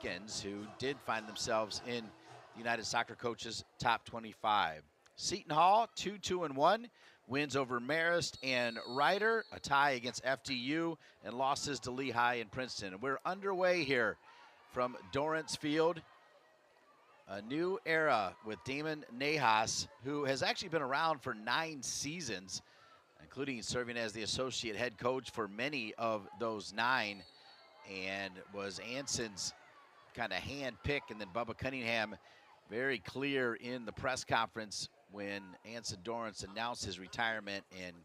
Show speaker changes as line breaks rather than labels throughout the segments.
Deacons, who did find themselves in the United Soccer Coaches Top 25. Seton Hall, 2-2-1, wins over Marist and Ryder, a tie against FDU, and losses to Lehigh and Princeton. And we're underway here from Dorrance Field. A new era with Damon Nahas, who has actually been around for 9 seasons, including serving as the associate head coach for many of those 9, and was Anson's kind of hand pick. And then Bubba Cunningham, very clear in the press conference when Anson Dorrance announced his retirement, and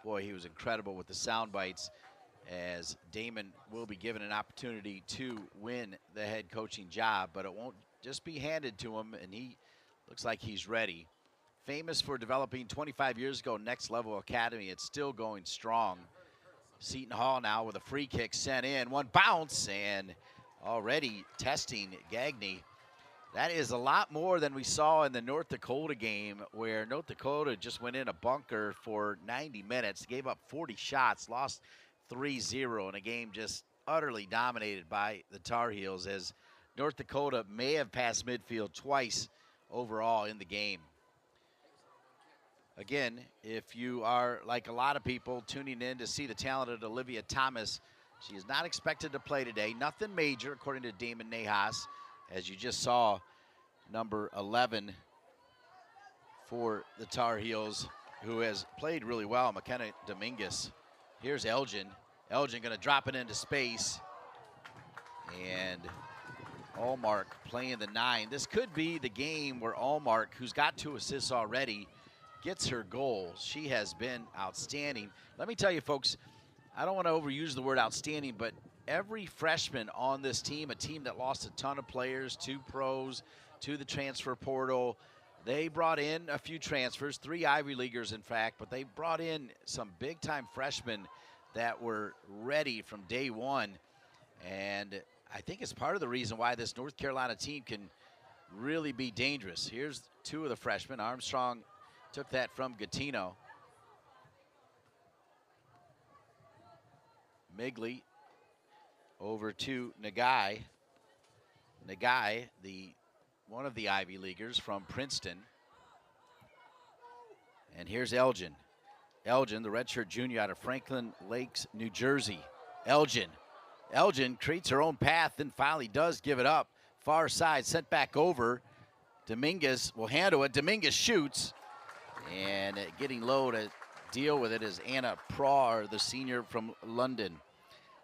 boy, he was incredible with the sound bites, as Damon will be given an opportunity to win the head coaching job, but it won't just be handed to him, and he looks like he's ready. Famous for developing 25 years ago Next Level Academy, it's still going strong. Seton Hall now with a free kick sent in, one bounce, and already testing Gagne. That is a lot more than we saw in the North Dakota game, where North Dakota just went in a bunker for 90 minutes, gave up 40 shots, lost 3-0 in a game just utterly dominated by the Tar Heels, as North Dakota may have passed midfield twice overall in the game. Again, if you are like a lot of people tuning in to see the talented Olivia Thomas, she is not expected to play today. Nothing major, according to Damon Nahas, as you just saw, number 11 for the Tar Heels, who has played really well, McKenna Dominguez. Here's Elgin. Elgin going to drop it into space, and Allmark playing the 9. This could be the game where Allmark, who's got 2 assists already, gets her goal. She has been outstanding. Let me tell you, folks, I don't want to overuse the word outstanding, but every freshman on this team, a team that lost a ton of players, 2 pros, to the transfer portal, they brought in a few transfers, 3 Ivy Leaguers, in fact, but they brought in some big-time freshmen that were ready from day one, and I think it's part of the reason why this North Carolina team can really be dangerous. Here's 2 of the freshmen. Armstrong took that from Gattino. Migley over to Nagai. Nagai, one of the Ivy Leaguers from Princeton. And here's Elgin. Elgin, the redshirt junior out of Franklin Lakes, New Jersey. Elgin creates her own path, then finally does give it up. Far side, sent back over. Dominguez will handle it. Dominguez shoots. And getting low to deal with it is Anna Prawer, the senior from London.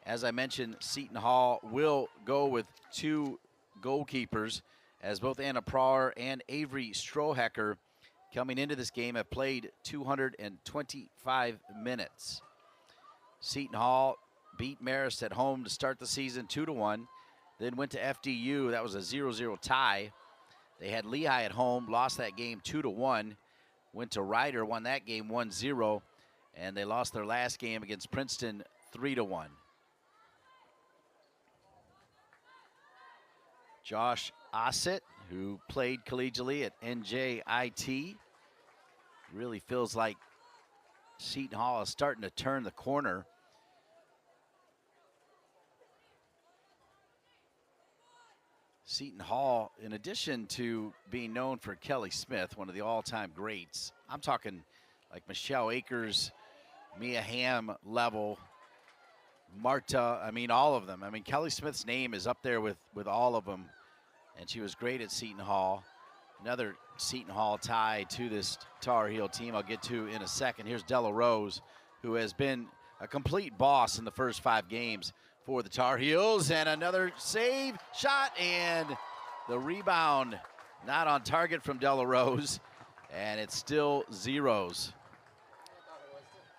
As I mentioned, Seton Hall will go with 2 goalkeepers, as both Anna Prawer and Avery Strohecker coming into this game have played 225 minutes. Seton Hall beat Marist at home to start the season 2-1, then went to FDU. That was a 0-0 tie. They had Lehigh at home, lost that game 2-1. Went to Ryder, won that game 1-0, and they lost their last game against Princeton 3-1. Josh Ossett, who played collegiately at NJIT, really feels like Seton Hall is starting to turn the corner. Seton Hall, in addition to being known for Kelly Smith, one of the all-time greats, I'm talking like Michelle Akers, Mia Hamm level, Marta, I mean, all of them. I mean, Kelly Smith's name is up there with all of them, and she was great at Seton Hall. Another Seton Hall tie to this Tar Heel team I'll get to in a second. Here's Della Rose, who has been a complete boss in the first 5 games for the Tar Heels, and another save, shot, and the rebound not on target from Della Rose, and it's still zeros.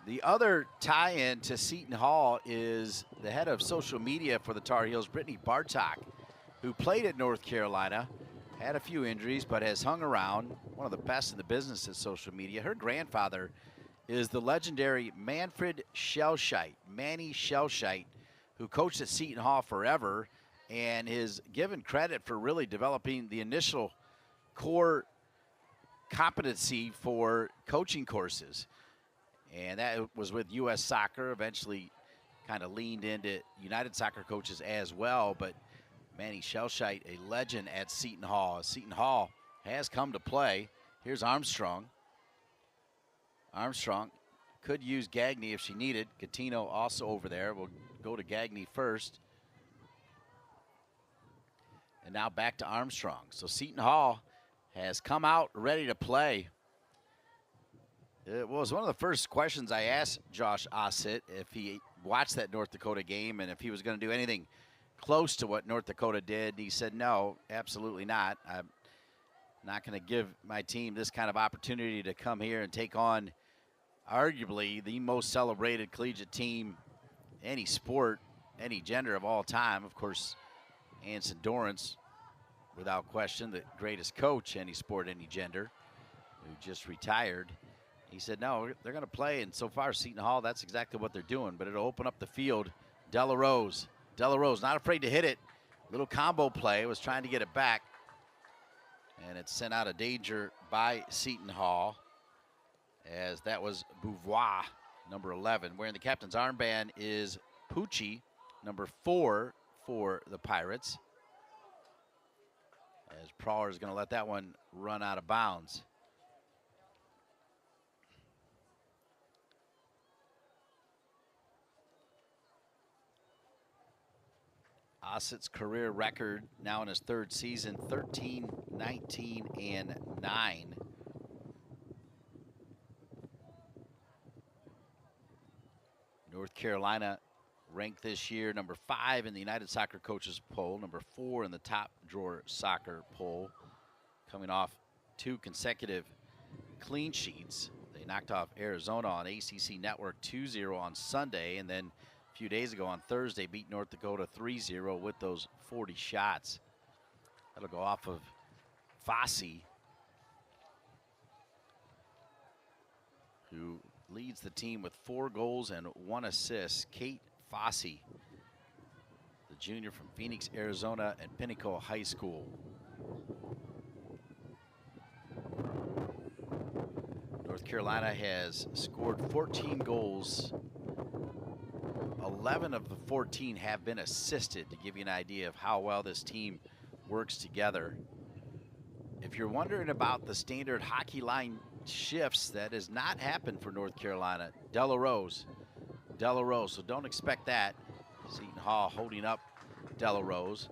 The other tie-in to Seton Hall is the head of social media for the Tar Heels, Brittany Bartok, who played at North Carolina, had a few injuries, but has hung around, one of the best in the business at social media. Her grandfather is the legendary Manfred Schelscheit, Manny Schelscheit, who coached at Seton Hall forever and is given credit for really developing the initial core competency for coaching courses. And that was with U.S. Soccer, eventually kind of leaned into United Soccer coaches as well. But Manny Shellshite, a legend at Seton Hall. Seton Hall has come to play. Here's Armstrong. Armstrong could use Gagne if she needed. Catino also over there. We'll go to Gagne first. And now back to Armstrong. So Seton Hall has come out ready to play. It was one of the first questions I asked Josh Ossett if he watched that North Dakota game and if he was going to do anything close to what North Dakota did. And he said, no, absolutely not. I'm not going to give my team this kind of opportunity to come here and take on arguably the most celebrated collegiate team, any sport, any gender of all time. Of course, Anson Dorrance, without question, the greatest coach, any sport, any gender, who just retired. He said, no, they're going to play, and so far, Seton Hall, that's exactly what they're doing, but it'll open up the field. Della Rose, not afraid to hit it. Little combo play, was trying to get it back, and it's sent out of danger by Seton Hall, as that was Beauvoir, number 11. Wearing the captain's armband is Pucci, number 4 for the Pirates, as Prauer is going to let that one run out of bounds. Ossett's career record now in his 3rd season, 13, 19, and 9. North Carolina ranked this year number 5 in the United Soccer Coaches poll, number 4 in the Top Drawer Soccer poll, coming off 2 consecutive clean sheets. They knocked off Arizona on ACC Network 2-0 on Sunday, and then a few days ago on Thursday beat North Dakota 3-0 with those 40 shots. That'll go off of Fossey, who leads the team with 4 goals and 1 assist. Kate Fossey, the junior from Phoenix, Arizona, and Pinnacle High School. North Carolina has scored 14 goals. 11 of the 14 have been assisted, to give you an idea of how well this team works together. If you're wondering about the standard hockey line shifts, that has not happened for North Carolina. Della Rose, so don't expect that. Seton Hall holding up Della Rose.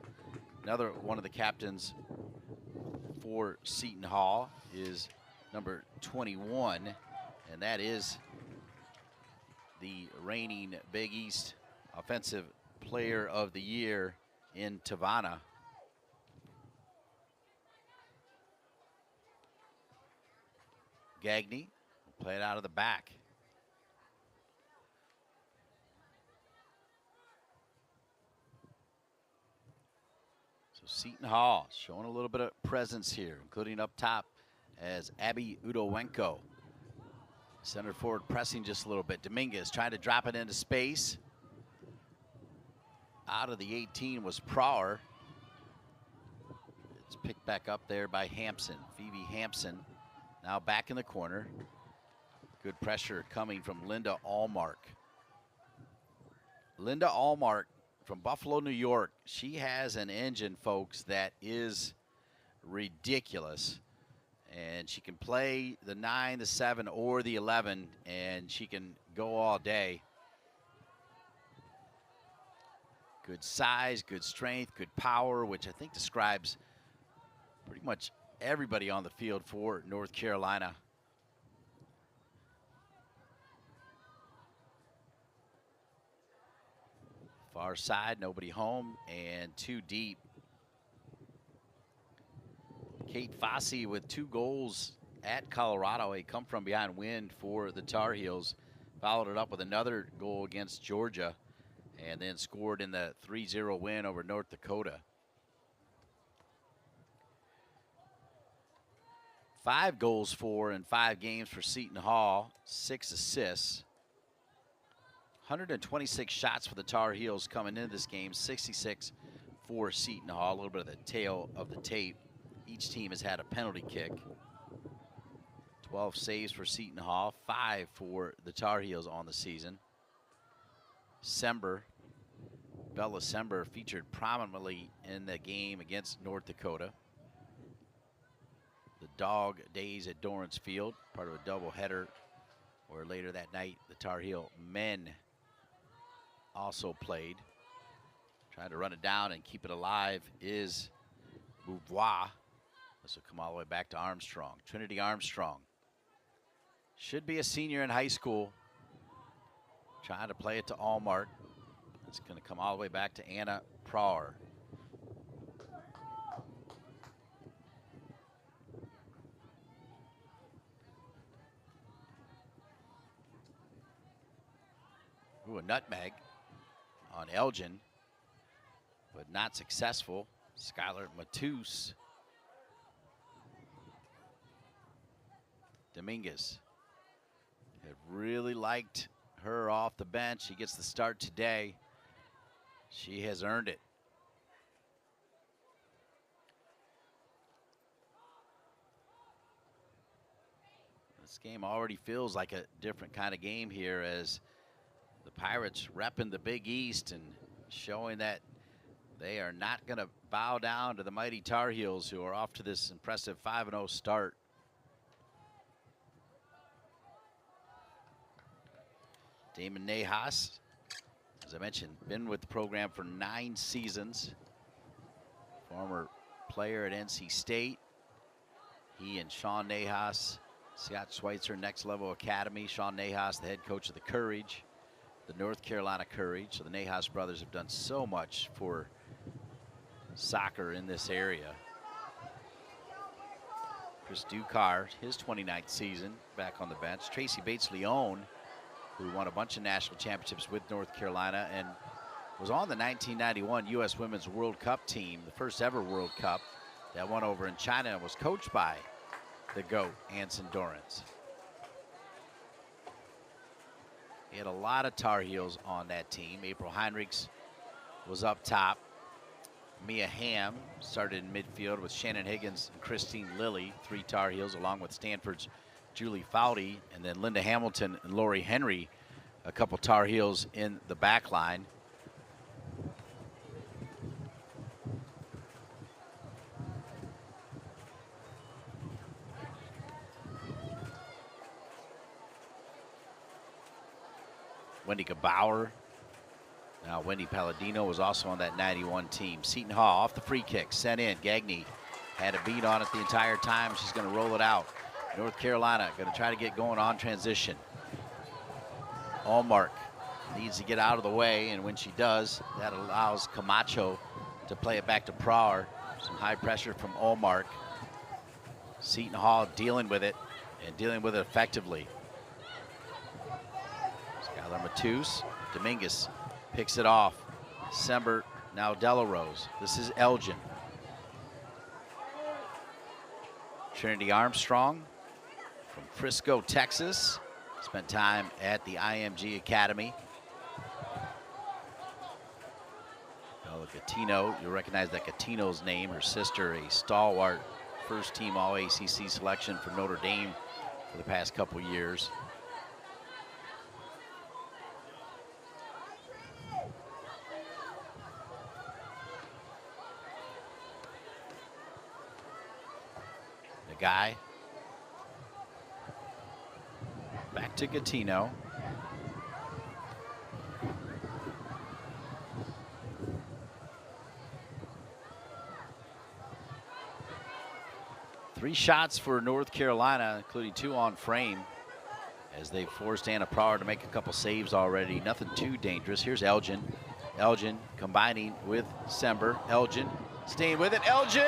Another one of the captains for Seton Hall is number 21, and that is the reigning Big East Offensive Player of the Year in Tavana. Gagne will play it out of the back. So Seton Hall showing a little bit of presence here, including up top as Abby Udowenko. Center forward pressing just a little bit. Dominguez trying to drop it into space. Out of the 18 was Prauer. It's picked back up there by Hampson. Phoebe Hampson now back in the corner. Good pressure coming from Linda Allmark. Linda Allmark from Buffalo, New York. She has an engine, folks, that is ridiculous. And she can play the 9, the 7, or the 11, and she can go all day. Good size, good strength, good power, which I think describes pretty much everybody on the field for North Carolina. Far side, nobody home, and 2 deep. Kate Fossey with 2 goals at Colorado, a come-from-behind win for the Tar Heels. Followed it up with another goal against Georgia, and then scored in the 3-0 win over North Dakota. 5 goals for in 5 games for Seton Hall, 6 assists. 126 shots for the Tar Heels coming into this game, 66 for Seton Hall. A little bit of the tail of the tape. Each team has had a penalty kick. 12 saves for Seton Hall, 5 for the Tar Heels on the season. Sember Bella Sember featured prominently in the game against North Dakota. The Dog Days at Dorrance Field, part of a doubleheader, where later that night the Tar Heel men also played. Trying to run it down and keep it alive is Beauvoir. This will come all the way back to Armstrong. Trinity Armstrong. Should be a senior in high school. Trying to play it to Allmark. It's going to come all the way back to Anna Prawer. Ooh, a nutmeg on Elgin, but not successful. Skylar Matus. Dominguez had really liked her off the bench. She gets the start today. She has earned it. This game already feels like a different kind of game here, as the Pirates repping the Big East and showing that they are not going to bow down to the mighty Tar Heels, who are off to this impressive 5-0 start. Damon Nahas, as I mentioned, been with the program for 9 seasons. Former player at NC State. He and Sean Nahas, Scott Schweitzer, Next Level Academy. Sean Nahas, the head coach of the Courage, the North Carolina Courage. So the Nahas brothers have done so much for soccer in this area. Chris Ducar, his 29th season, back on the bench. Tracy Bates-Leone, who won a bunch of national championships with North Carolina and was on the 1991 U.S. Women's World Cup team, the first ever World Cup that won over in China, and was coached by the GOAT, Anson Dorrance. He had a lot of Tar Heels on that team. April Heinrichs was up top. Mia Hamm started in midfield with Shannon Higgins and Christine Lilly, 3 Tar Heels, along with Stanford's Julie Foudy, and then Linda Hamilton and Lori Henry, a couple Tar Heels in the back line. Wendy Gebauer. Now Wendy Palladino was also on that 91 team. Seton Hall off the free kick, sent in. Gagne had a beat on it the entire time. She's going to roll it out. North Carolina going to try to get going on transition. Allmark needs to get out of the way, and when she does, that allows Camacho to play it back to Prawer. Some high pressure from Allmark. Seton Hall dealing with it, and dealing with it effectively. Skylar Matus. Dominguez picks it off. Sember, now Delarose. This is Elgin. Trinity Armstrong from Frisco, Texas. Spent time at the IMG Academy. Bella Gatino, you'll recognize that Gatino's name. Her sister, a stalwart first team All-ACC selection for Notre Dame for the past couple years. The guy. Back to Gatino. Three shots for North Carolina, including 2 on frame, as they forced Anna Prawer to make a couple saves already. Nothing too dangerous. Here's Elgin. Elgin combining with Sember. Elgin staying with it. Elgin!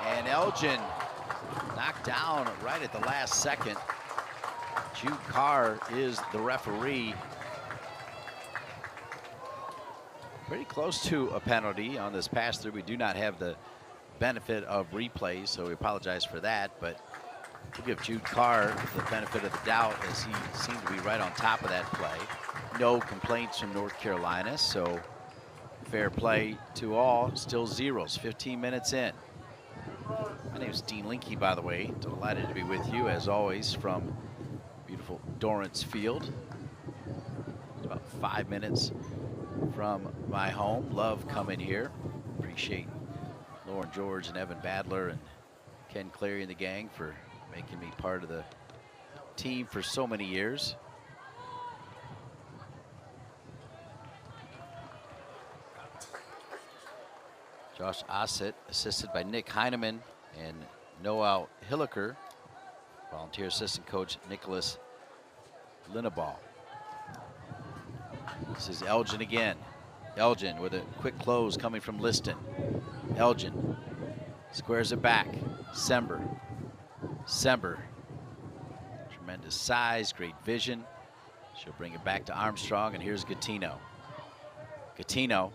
And Elgin knocked down right at the last second. Jude Carr is the referee. Pretty close to a penalty on this pass through. We do not have the benefit of replays, so we apologize for that, but we'll give Jude Carr the benefit of the doubt, as he seemed to be right on top of that play. No complaints from North Carolina, so fair play to all. Still zeros, 15 minutes in. My name is Dean Linke, by the way. Delighted to be with you, as always, from beautiful Dorrance Field. About 5 minutes from my home. Love coming here. Appreciate Lauren George and Evan Badler and Ken Cleary and the gang for making me part of the team for so many years. Josh Ossett, assisted by Nick Heineman and Noel Hilliker. Volunteer assistant coach Nicholas Linneball. This is Elgin again. Elgin with a quick close coming from Liston. Elgin squares it back. Sember. Sember. Tremendous size, great vision. She'll bring it back to Armstrong, and here's Gattino. Gattino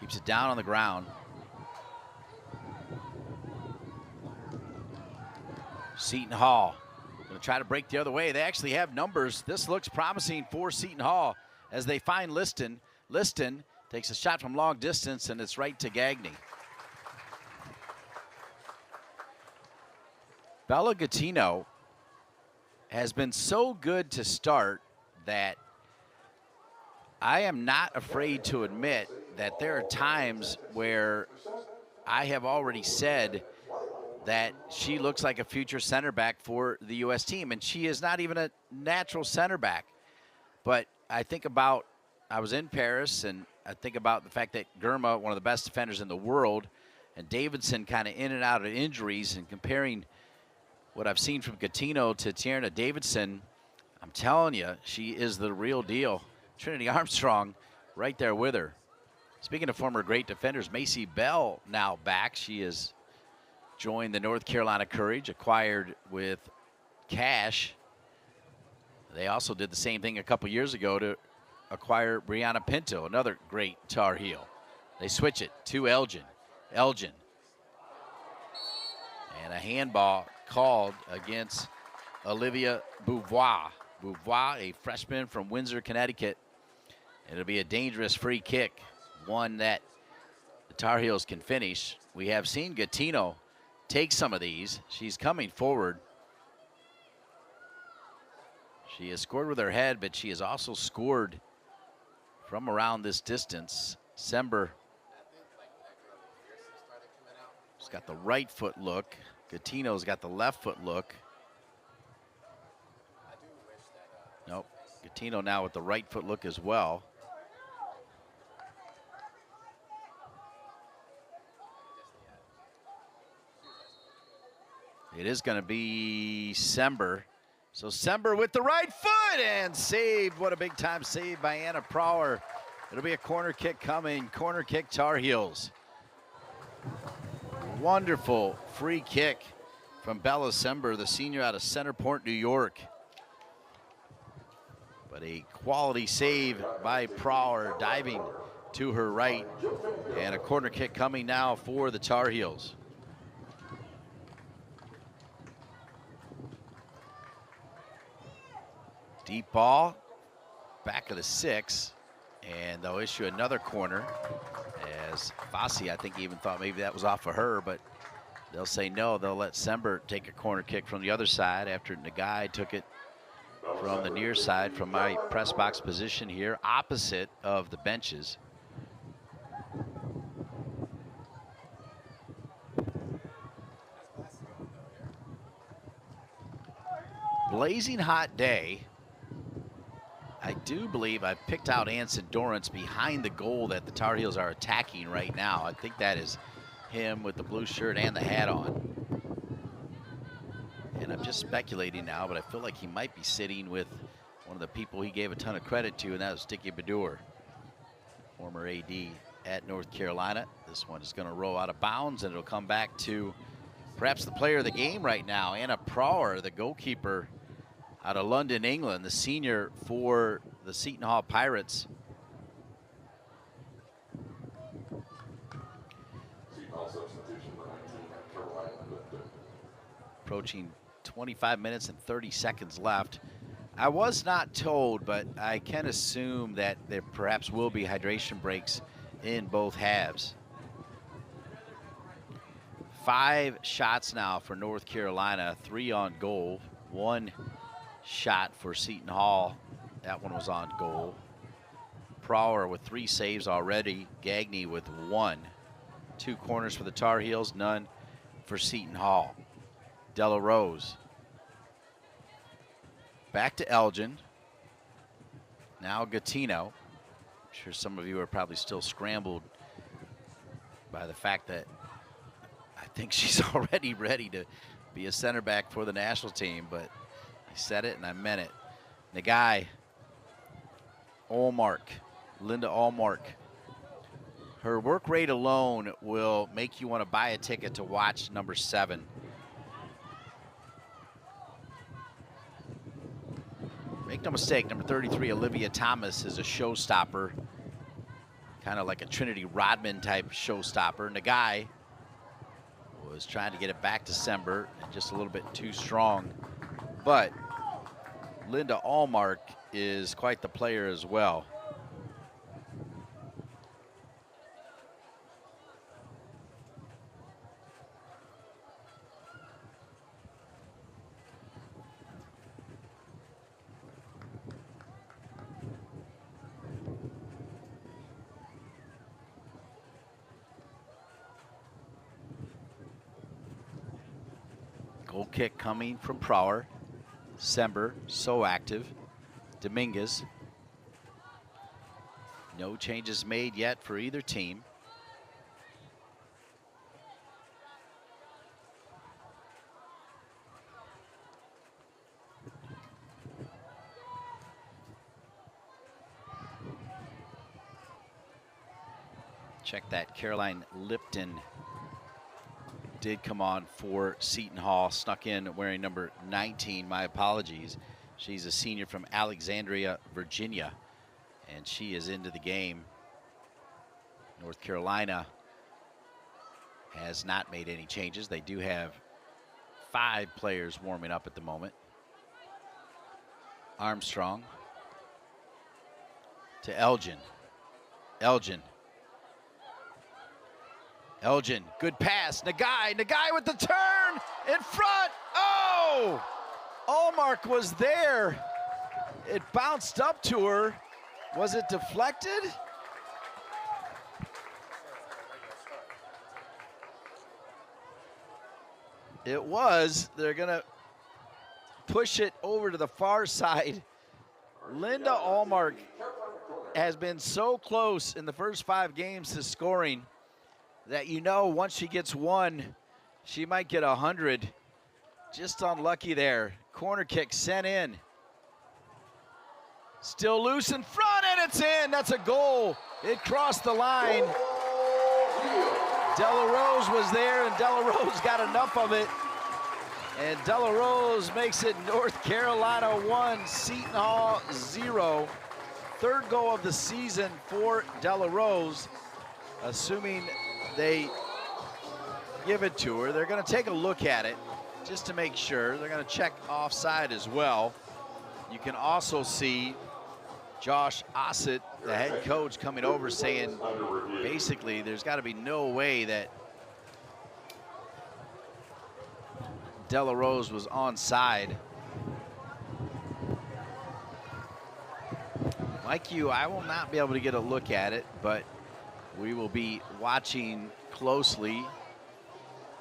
keeps it down on the ground. Seton Hall going to try to break the other way. They actually have numbers. This looks promising for Seton Hall as they find Liston. Liston takes a shot from long distance, and it's right to Gagne. Bella Gattino has been so good to start that I am not afraid to admit that there are times where I have already said that she looks like a future center back for the U.S. team, and she is not even a natural center back. But I think about, I was in Paris, and I think about the fact that Girma, one of the best defenders in the world, and Davidson kind of in and out of injuries, and comparing what I've seen from Gattino to Tierna Davidson, I'm telling you, she is the real deal. Trinity Armstrong right there with her. Speaking of former great defenders, Macy Bell now back. She has joined the North Carolina Courage, acquired with cash. They also did the same thing a couple years ago to acquire Brianna Pinto, another great Tar Heel. They switch it to Elgin. Elgin. And a handball called against Olivia Beauvoir. Beauvoir, a freshman from Windsor, Connecticut. It'll be a dangerous free kick, one that the Tar Heels can finish. We have seen Gattino take some of these. She's coming forward. She has scored with her head, but she has also scored from around this distance. Sember has got the right foot look. Gattino's got the left foot look. Nope, Gattino now with the right foot look as well. It is going to be Sember. So Sember with the right foot and saved. What a big time save by Anna Prower. It'll be a corner kick coming. Corner kick Tar Heels. Wonderful free kick from Bella Sember, the senior out of Centerport, New York. But a quality save by Prower, diving to her right. And a corner kick coming now for the Tar Heels. Deep ball, back of the 6, and they'll issue another corner as Fossey, I think, even thought maybe that was off of her, but they'll say no. They'll let Sember take a corner kick from the other side after Nagai took it from the near side from my press box position here, opposite of the benches. Blazing hot day. I do believe I picked out Anson Dorrance behind the goal that the Tar Heels are attacking right now. I think that is him with the blue shirt and the hat on. And I'm just speculating now, but I feel like he might be sitting with one of the people he gave a ton of credit to, and that was Sticky Bedour, former AD at North Carolina. This one is going to roll out of bounds, and it'll come back to perhaps the player of the game right now, Anna Prower, the goalkeeper out of London, England, the senior for the Seton Hall Pirates. Approaching 25 minutes and 30 seconds left. I was not told, but I can assume that there perhaps will be hydration breaks in both halves. 5 shots now for North Carolina, 3 on goal, 1 shot for Seton Hall. That one was on goal. Prower with 3 saves already. Gagne with 1. 2 corners for the Tar Heels, none for Seton Hall. Della Rose. Back to Elgin. Now Gattino. I'm sure some of you are probably still scrambled by the fact that I think she's already ready to be a center back for the national team, but I said it and I meant it. Nagai, Allmark, Linda Allmark. Her work rate alone will make you want to buy a ticket to watch number 7. Make no mistake, number 33, Olivia Thomas, is a showstopper, kind of like a Trinity Rodman type showstopper. Nagai was trying to get it back to Sember, and just a little bit too strong. But Linda Allmark is quite the player as well. Goal kick coming from Prower. Sember, so active. Dominguez. No changes made yet for either team. Check that, Caroline Lipton did come on for Seton Hall, snuck in wearing number 19, my apologies. She's a senior from Alexandria, Virginia, and she is into the game. North Carolina has not made any changes. They do have 5 players warming up at the moment. Armstrong to Elgin. Elgin, good pass. Nagai with the turn in front. Oh! Allmark was there. It bounced up to her. Was it deflected? It was. They're gonna push it over to the far side. Linda Allmark has been so close in the first 5 games to scoring that, you know, once she gets 1, she might get 100. Just unlucky there. Corner kick sent in. Still loose in front, and it's in. That's a goal. It crossed the line. Della Rose was there, and Della Rose got enough of it. And Della Rose makes it North Carolina 1, Seton Hall 0. 3rd goal of the season for Della Rose. Assuming they give it to her, they're going to take a look at it just to make sure. They're going to check offside as well. You can also see Josh Ossett, the head coach, coming over saying basically there's got to be no way that Della Rose was onside. Like you, I will not be able to get a look at it, but we will be watching closely.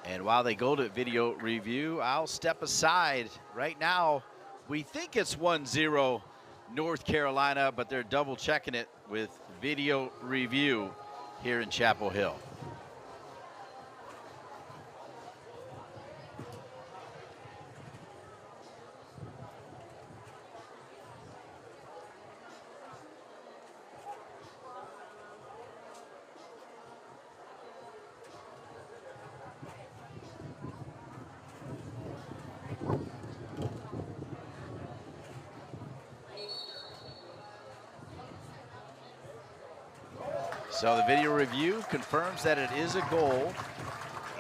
And while they go to video review, I'll step aside. Right now, we think it's 1-0 North Carolina, but they're double checking it with video review here in Chapel Hill. So the video review confirms that it is a goal,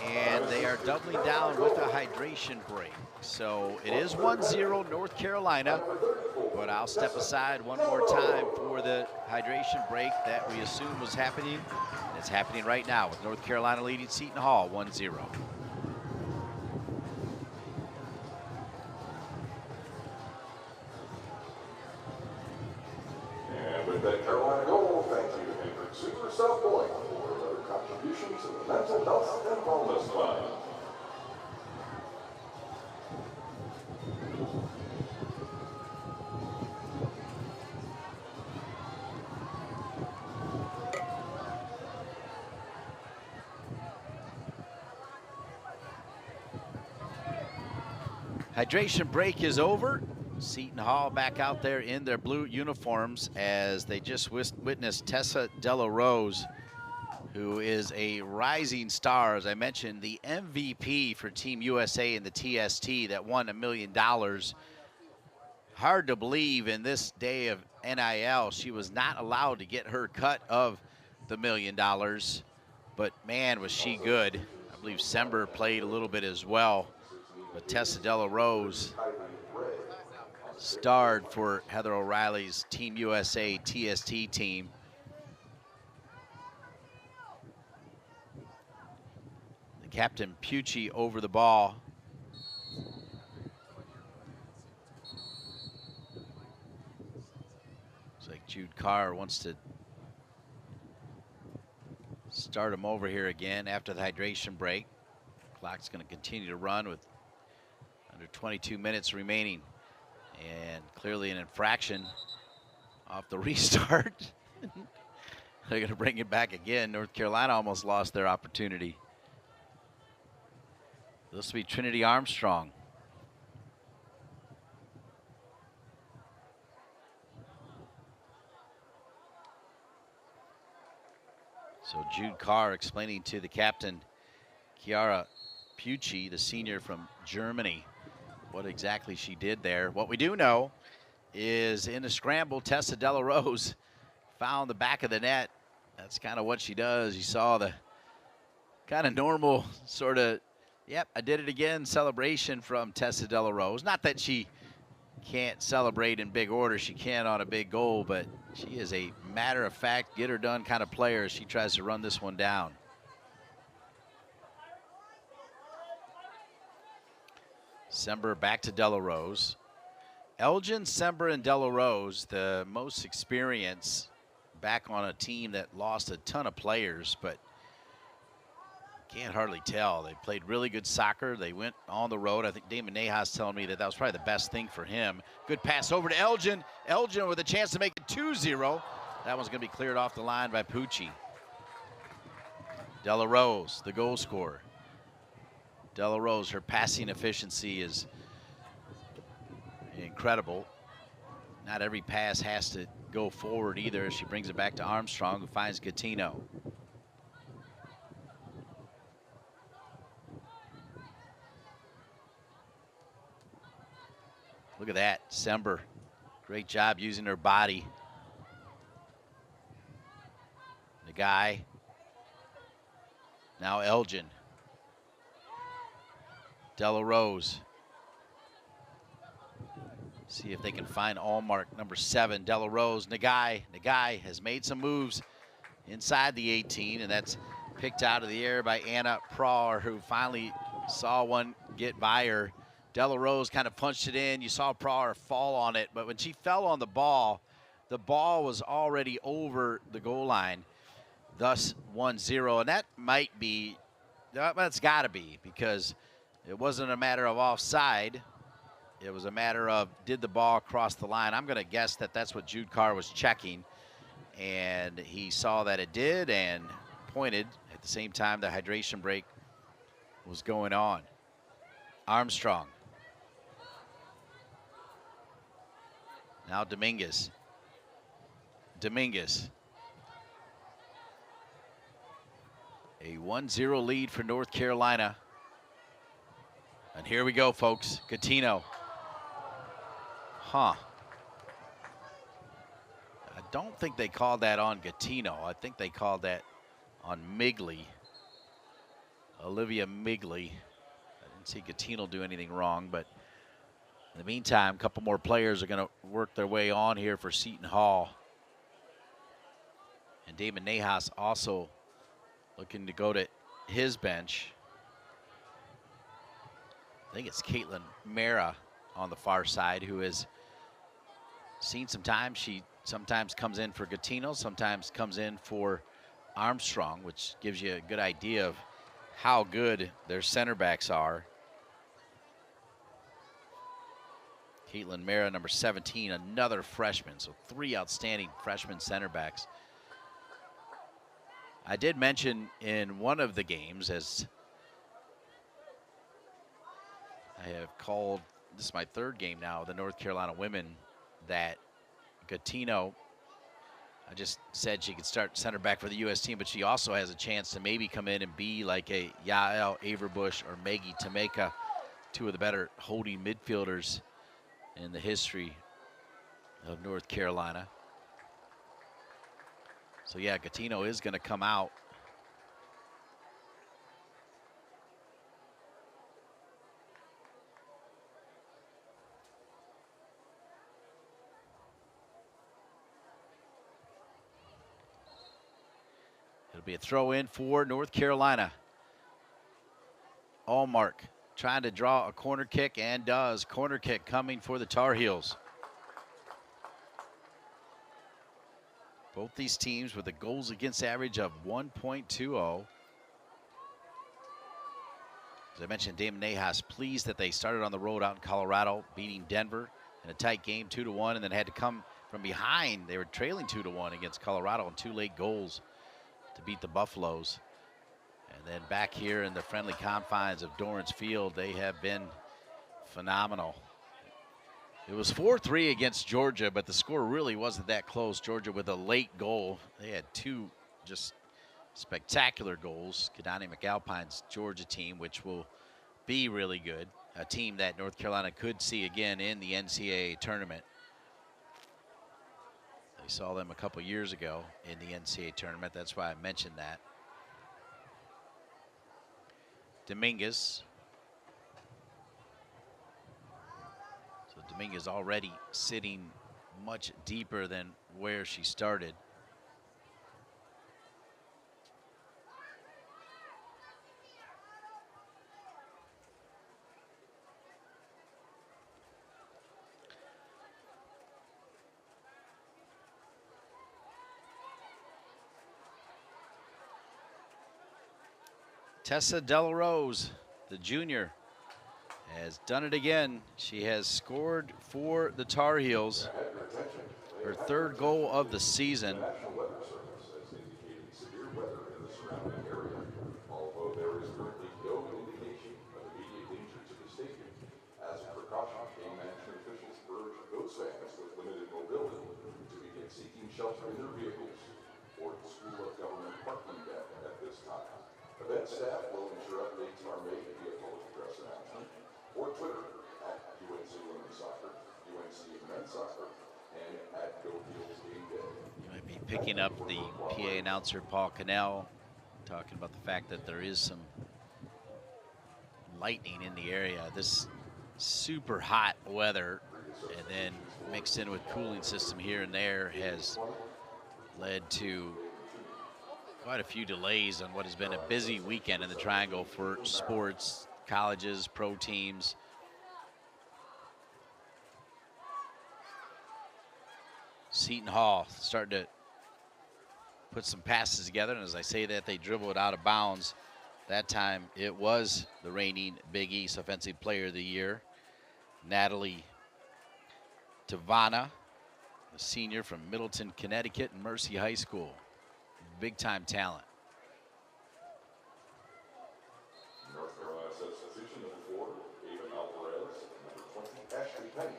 and they are doubling down with a hydration break. So it is 1-0 North Carolina, but I'll step aside one more time for the hydration break that we assume was happening. And it's happening right now with North Carolina leading Seton Hall 1-0.
And with that Carolina goal, and bonus line.
Hydration break is over. Seton Hall back out there in their blue uniforms as they just witnessed Tessa Della Rose, who is a rising star. As I mentioned, the MVP for Team USA in the TST that won $1 million. Hard to believe in this day of NIL, she was not allowed to get her cut of the $1 million. But man, was she good. I believe Sember played a little bit as well. But Tessa Della Rose starred for Heather O'Reilly's Team USA TST team. The captain Pucci over the ball. Looks like Jude Carr wants to start him over here again after the hydration break. Clock's going to continue to run with under 22 minutes remaining. And clearly an infraction off the restart. They're going to bring it back again. North Carolina almost lost their opportunity. This will be Trinity Armstrong. So Jude Carr explaining to the captain, Chiara Pucci, the senior from Germany, what exactly she did there. What we do know is in a scramble, Tessa Della Rose found the back of the net. That's kind of what she does. You saw the kind of normal sort of, yep, I did it again celebration from Tessa Della Rose. Not that she can't celebrate in big order. She can on a big goal, but she is a matter-of-fact, get-her-done kind of player as she tries to run this one down. Sember back to Della Rose. Elgin, Sember, and Della Rose, the most experience back on a team that lost a ton of players, but can't hardly tell. They played really good soccer. They went on the road. I think Damon Nahas telling me that was probably the best thing for him. Good pass over to Elgin. Elgin with a chance to make it 2-0. That one's going to be cleared off the line by Pucci. Della Rose, the goal scorer. Della Rose, her passing efficiency is incredible. Not every pass has to go forward either. She brings it back to Armstrong, who finds Gattino. Look at that, Sember. Great job using her body. The guy. Now Elgin. Della Rose. See if they can find Allmark, number 7, Della Rose. Nagai has made some moves inside the 18, and that's picked out of the air by Anna Prawer, who finally saw one get by her. Della Rose kind of punched it in. You saw Prawer fall on it, but when she fell on the ball was already over the goal line, thus 1-0. And that might be, that's got to be, because it wasn't a matter of offside. It was a matter of, did the ball cross the line? I'm going to guess that that's what Jude Carr was checking, and he saw that it did and pointed at the same time the hydration break was going on. Armstrong. Now Dominguez. A 1-0 lead for North Carolina. And here we go, folks. Gattino. I don't think they called that on Gattino. I think they called that on Migley. Olivia Migley. I didn't see Gattino do anything wrong, but in the meantime, a couple more players are going to work their way on here for Seton Hall. And Damon Nahas also looking to go to his bench. I think it's Caitlin Mara on the far side, who has seen some time. She sometimes comes in for Gattino, sometimes comes in for Armstrong, which gives you a good idea of how good their center backs are. Caitlin Mara, number 17, another freshman. So 3 outstanding freshman center backs. I did mention in one of the games, as I have called, this is my 3rd game now, the North Carolina women, that Gatino, I just said she could start center back for the U.S. team, but she also has a chance to maybe come in and be like a Yael Averbush or Maggie Tameka, 2 of the better holding midfielders in the history of North Carolina. So yeah, Gatino is going to come out. It'll be a throw in for North Carolina. Allmark trying to draw a corner kick and does. Corner kick coming for the Tar Heels. Both these teams with a goals against average of 1.20. As I mentioned, Damon Nahas pleased that they started on the road out in Colorado, beating Denver in a tight game 2-1, and then had to come from behind. They were trailing 2-1 against Colorado on 2 late goals to beat the Buffaloes. And then back here in the friendly confines of Dorrance Field, they have been phenomenal. It was 4-3 against Georgia, but the score really wasn't that close. Georgia with a late goal. They had 2 just spectacular goals. Kadani McAlpine's Georgia team, which will be really good. A team that North Carolina could see again in the NCAA tournament. They saw them a couple years ago in the NCAA tournament. That's why I mentioned that. Dominguez. So Dominguez already sitting much deeper than where she started. Tessa Delarose, the junior, has done it again. She has scored for the Tar Heels, her 3rd goal of the season.
Shelter in their vehicles or the School of Government parking deck at this time. Event staff will ensure updates are made via public address announcement or Twitter at UNC Women's Soccer, UNC Men's Soccer, and at Go Heels Game Day.
You might be picking up the PA announcer, Paul Cannell, talking about the fact that there is some lightning in the area. This super hot weather, and then mixed in with cooling system here and there, has led to quite a few delays on what has been a busy weekend in the Triangle for sports, colleges, pro teams. Seton Hall starting to put some passes together, and as I say that, they dribble it out of bounds. That time it was the reigning Big East Offensive Player of the Year, Natalie Tavana, the senior from Middleton, Connecticut, and Mercy High School. Big time talent.
North Carolina substitution number 4, Avon Alvarez, number 20, Ashley Penny.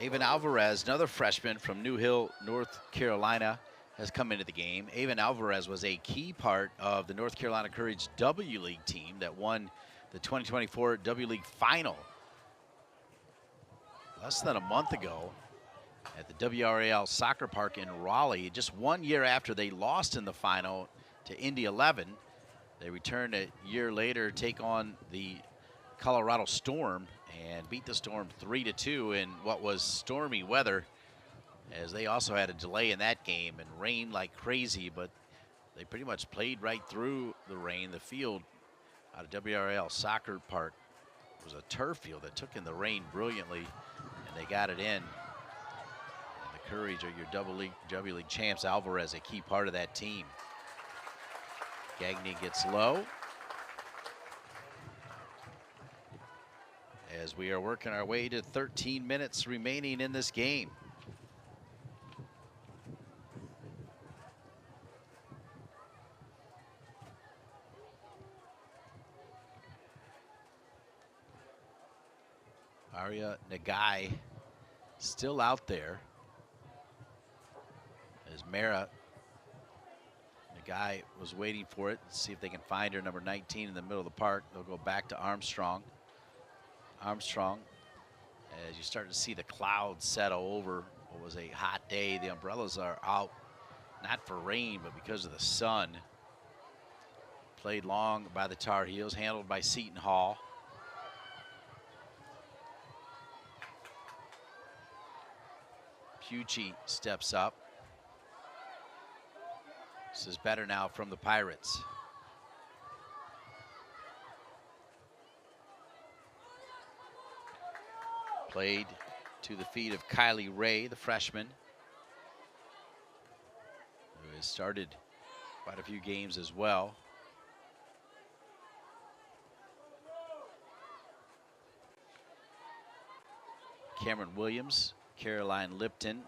Avon Alvarez, another freshman from New Hill, North Carolina, has come into the game. Avon Alvarez was a key part of the North Carolina Courage W League team that won the 2024 W League final less than a month ago at the WRAL Soccer Park in Raleigh. Just 1 year after they lost in the final to Indy 11, they returned a year later, take on the Colorado Storm, and beat the Storm 3-2 in what was stormy weather, as they also had a delay in that game and rained like crazy, but they pretty much played right through the rain. The field out of WRAL Soccer Park was a turf field that took in the rain brilliantly, and they got it in. And the Courage are your W League champs. Alvarez, a key part of that team. Gagné gets low. as we are working our way to 13 minutes remaining in this game. Arya Nagai still out there as Mara Nagai was waiting for it. Let's see if they can find her, number 19 in the middle of the park. They'll go back to Armstrong. Armstrong, as you start to see the clouds settle over what was a hot day. The umbrellas are out, not for rain, but because of the sun. Played long by the Tar Heels, handled by Seton Hall. Pucci steps up. This is better now from the Pirates. Played to the feet of Kylie Ray, the freshman, who has started quite a few games as well. Cameron Williams, Caroline Lipton,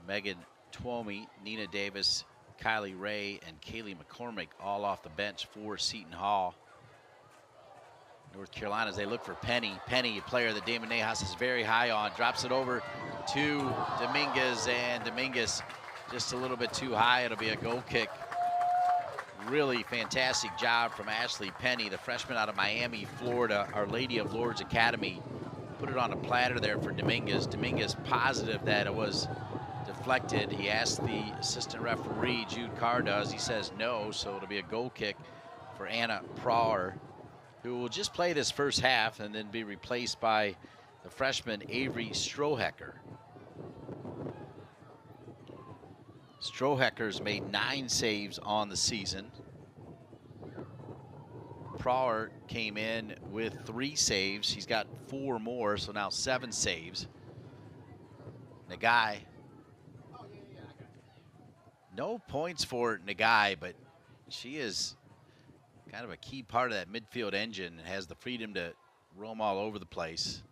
Megan Twomey, Nina Davis, Kylie Ray, and Kaylee McCormick all off the bench for Seton Hall. North Carolina, as they look for Penny. Penny, a player that Damon Nahas is very high on, drops it over to Dominguez, and Dominguez just a little bit too high. It'll be a goal kick. Really fantastic job from Ashley Penny, the freshman out of Miami, Florida, Our Lady of Lourdes Academy. Put it on a platter there for Dominguez. Dominguez positive that it was deflected. He asked the assistant referee, Jude Carr does. He says no, so it'll be a goal kick for Anna Prawer, who will just play this first half and then be replaced by the freshman Avery Strohecker. Strohecker's made 9 saves on the season. Prawer came in with 3 saves. He's got 4 more, so now 7 saves. Nagai. No points for Nagai, but she is kind of a key part of that midfield engine and has the freedom to roam all over the place.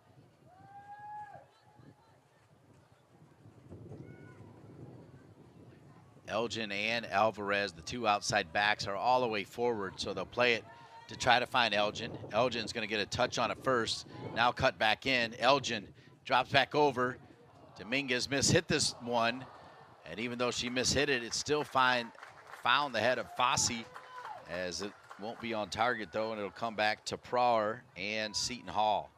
Elgin and Alvarez, the 2 outside backs, are all the way forward, so they'll play it to try to find Elgin. Elgin's going to get a touch on it first. Now cut back in. Elgin drops back over. Dominguez mishit this one, and even though she mishit it, it still found the head of Fossey, as it won't be on target though, and it'll come back to Prawer and Seton Hall.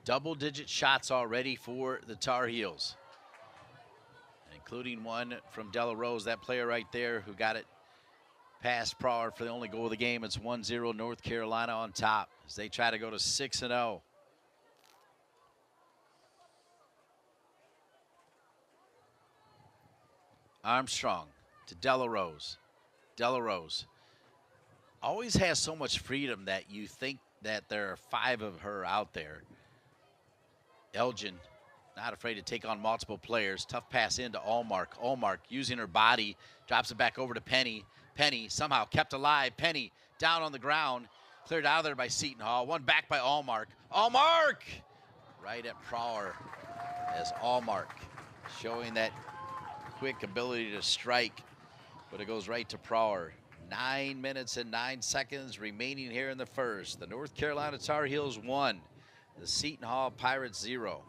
Double-digit shots already for the Tar Heels, including one from Della Rose, that player right there who got it past Prawer for the only goal of the game. It's 1-0 North Carolina on top as they try to go to 6-0. Armstrong to Della Rose. Della Rose always has so much freedom that you think that there are 5 of her out there. Elgin, not afraid to take on multiple players. Tough pass into Allmark. Allmark using her body, drops it back over to Penny. Penny somehow kept alive. Penny down on the ground, cleared out of there by Seton Hall. One back by Allmark. Allmark! Right at Prawer as Allmark showing that quick ability to strike, but it goes right to Prawer. 9 minutes and 9 seconds remaining here in the first. The North Carolina Tar Heels 1. The Seton Hall Pirates 0.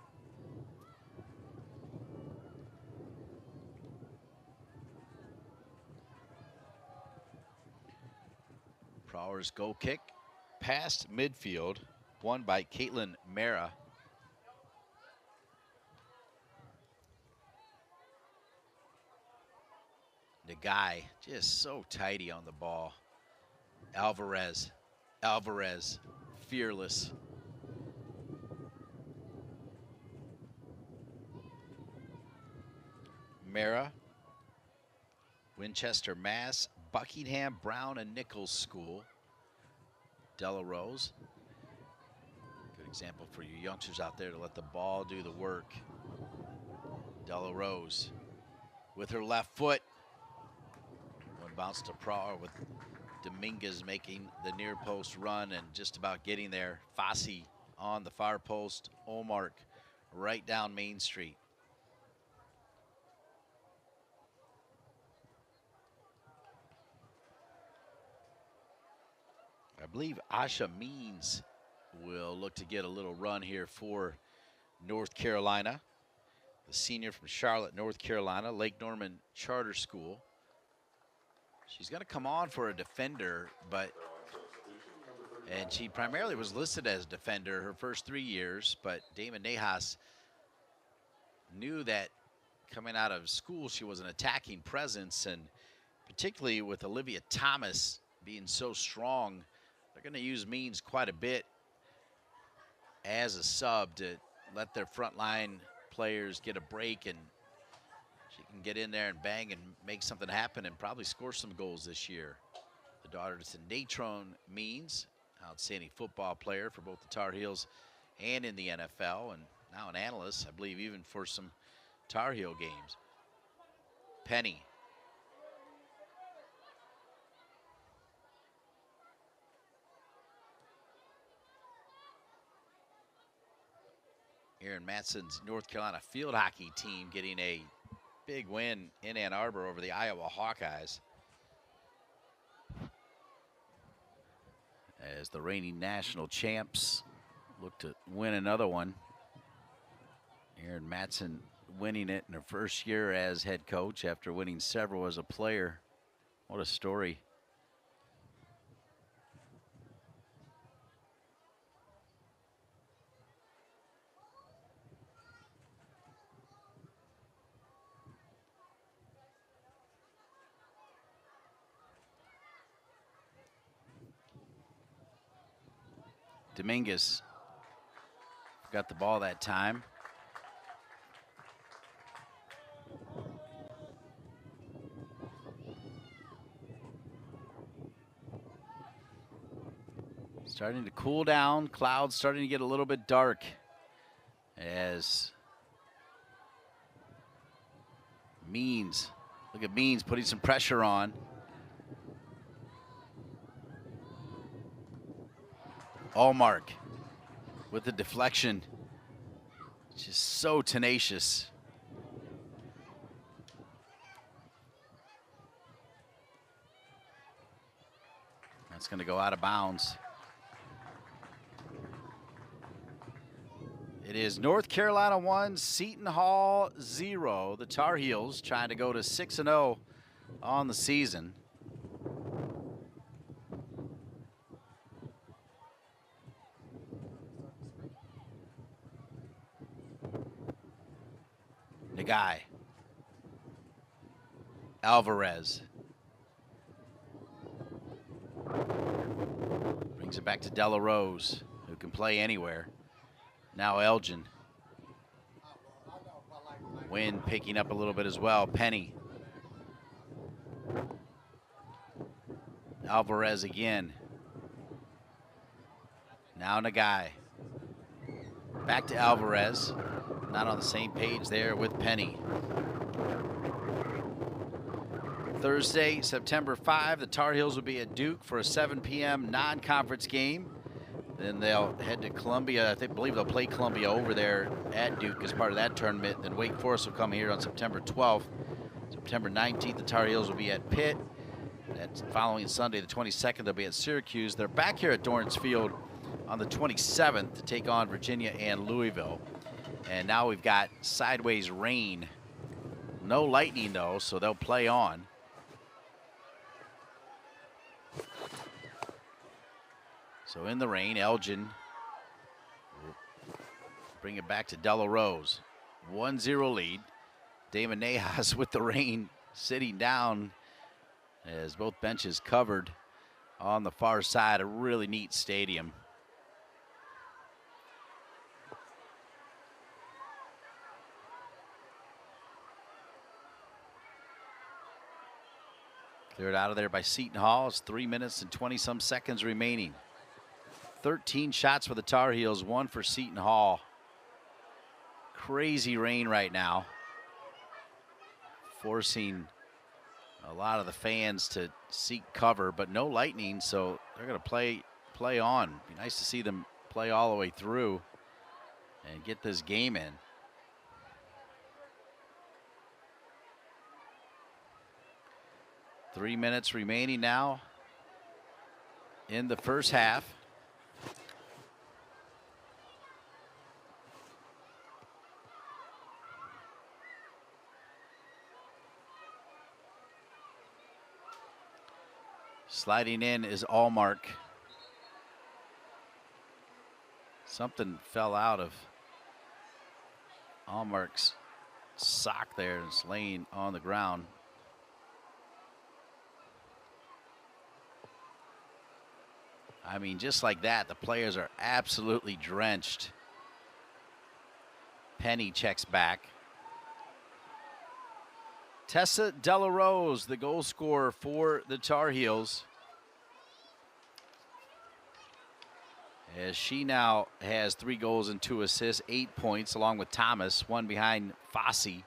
Prawer's goal kick past midfield, won by Caitlin Mara. Nagai just so tidy on the ball. Alvarez, fearless. Mara, Winchester, Mass, Buckingham, Brown, and Nichols School. Della Rose. Good example for you youngsters out there to let the ball do the work. Della Rose. with her left foot. One bounce to Prawer with Dominguez making the near post run and just about getting there. Fossey on the far post. Olmark right down Main Street. I believe Asha Means will look to get a little run here for North Carolina. The senior from Charlotte, North Carolina, Lake Norman Charter School. She's going to come on for a defender, and she primarily was listed as defender her first 3 years, but Damon Nahas knew that coming out of school she was an attacking presence, and particularly with Olivia Thomas being so strong, they're going to use Means quite a bit as a sub to let their frontline players get a break, and she can get in there and bang and make something happen and probably score some goals this year. The daughter to Natron Means, outstanding football player for both the Tar Heels and in the NFL, and now an analyst, I believe, even for some Tar Heel games. Penny. Aaron Matson's North Carolina field hockey team getting a big win in Ann Arbor over the Iowa Hawkeyes, as the reigning national champs look to win another one. Aaron Matson winning it in her first year as head coach after winning several as a player. What a story. Dominguez got the ball that time. Starting to cool down, clouds starting to get a little bit dark as Means, look at Means putting some pressure on. Allmark with the deflection, just so tenacious. That's going to go out of bounds. It is North Carolina 1, Seton Hall 0. The Tar Heels trying to go to 6-0 on the season. Nagai. Alvarez. Brings it back to Della Rose, who can play anywhere. Now Elgin. Wind picking up a little bit as well. Penny. Alvarez again. Now Nagai. Back to Alvarez. Not on the same page there with Penny. Thursday, September 5, the Tar Heels will be at Duke for a 7 p.m. non-conference game. Then they'll head to Columbia. I believe they'll play Columbia over there at Duke as part of that tournament. Then Wake Forest will come here on September 12th. September 19th, the Tar Heels will be at Pitt. That following Sunday, the 22nd, they'll be at Syracuse. They're back here at Dorrance Field on the 27th to take on Virginia and Louisville. And now we've got sideways rain. No lightning, though, so they'll play on. So in the rain, Elgin will bring it back to Della Rose. 1-0 lead. Damon Nahas with the rain sitting down as both benches covered on the far side. A really neat stadium. Cleared out of there by Seton Hall. It's 3 minutes and 20-some seconds remaining. 13 shots for the Tar Heels, 1 for Seton Hall. Crazy rain right now. forcing a lot of the fans to seek cover, but no lightning, so they're going to play on. Be nice to see them play all the way through and get this game in. Three minutes remaining now in the first half. Sliding in is Allmark. Something fell out of Allmark's sock there and it's laying on the ground. I mean, just like that, the players are absolutely drenched. Penny checks back. Tessa Delarose, the goal scorer for the Tar Heels, as she now has 3 goals and 2 assists, 8 points, along with Thomas, one behind Fossey.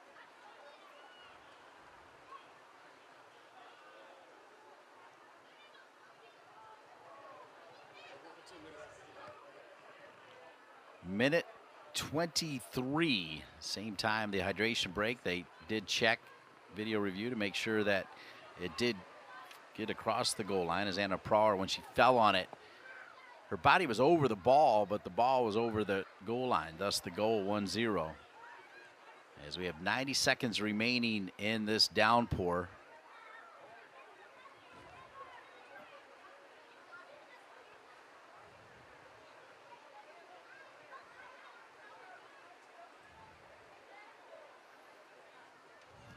Minute 23, same time the hydration break. They did check video review to make sure that it did get across the goal line, as Anna Prawer, when she fell on it, her body was over the ball, but the ball was over the goal line, thus the goal 1-0. As we have 90 seconds remaining in this downpour.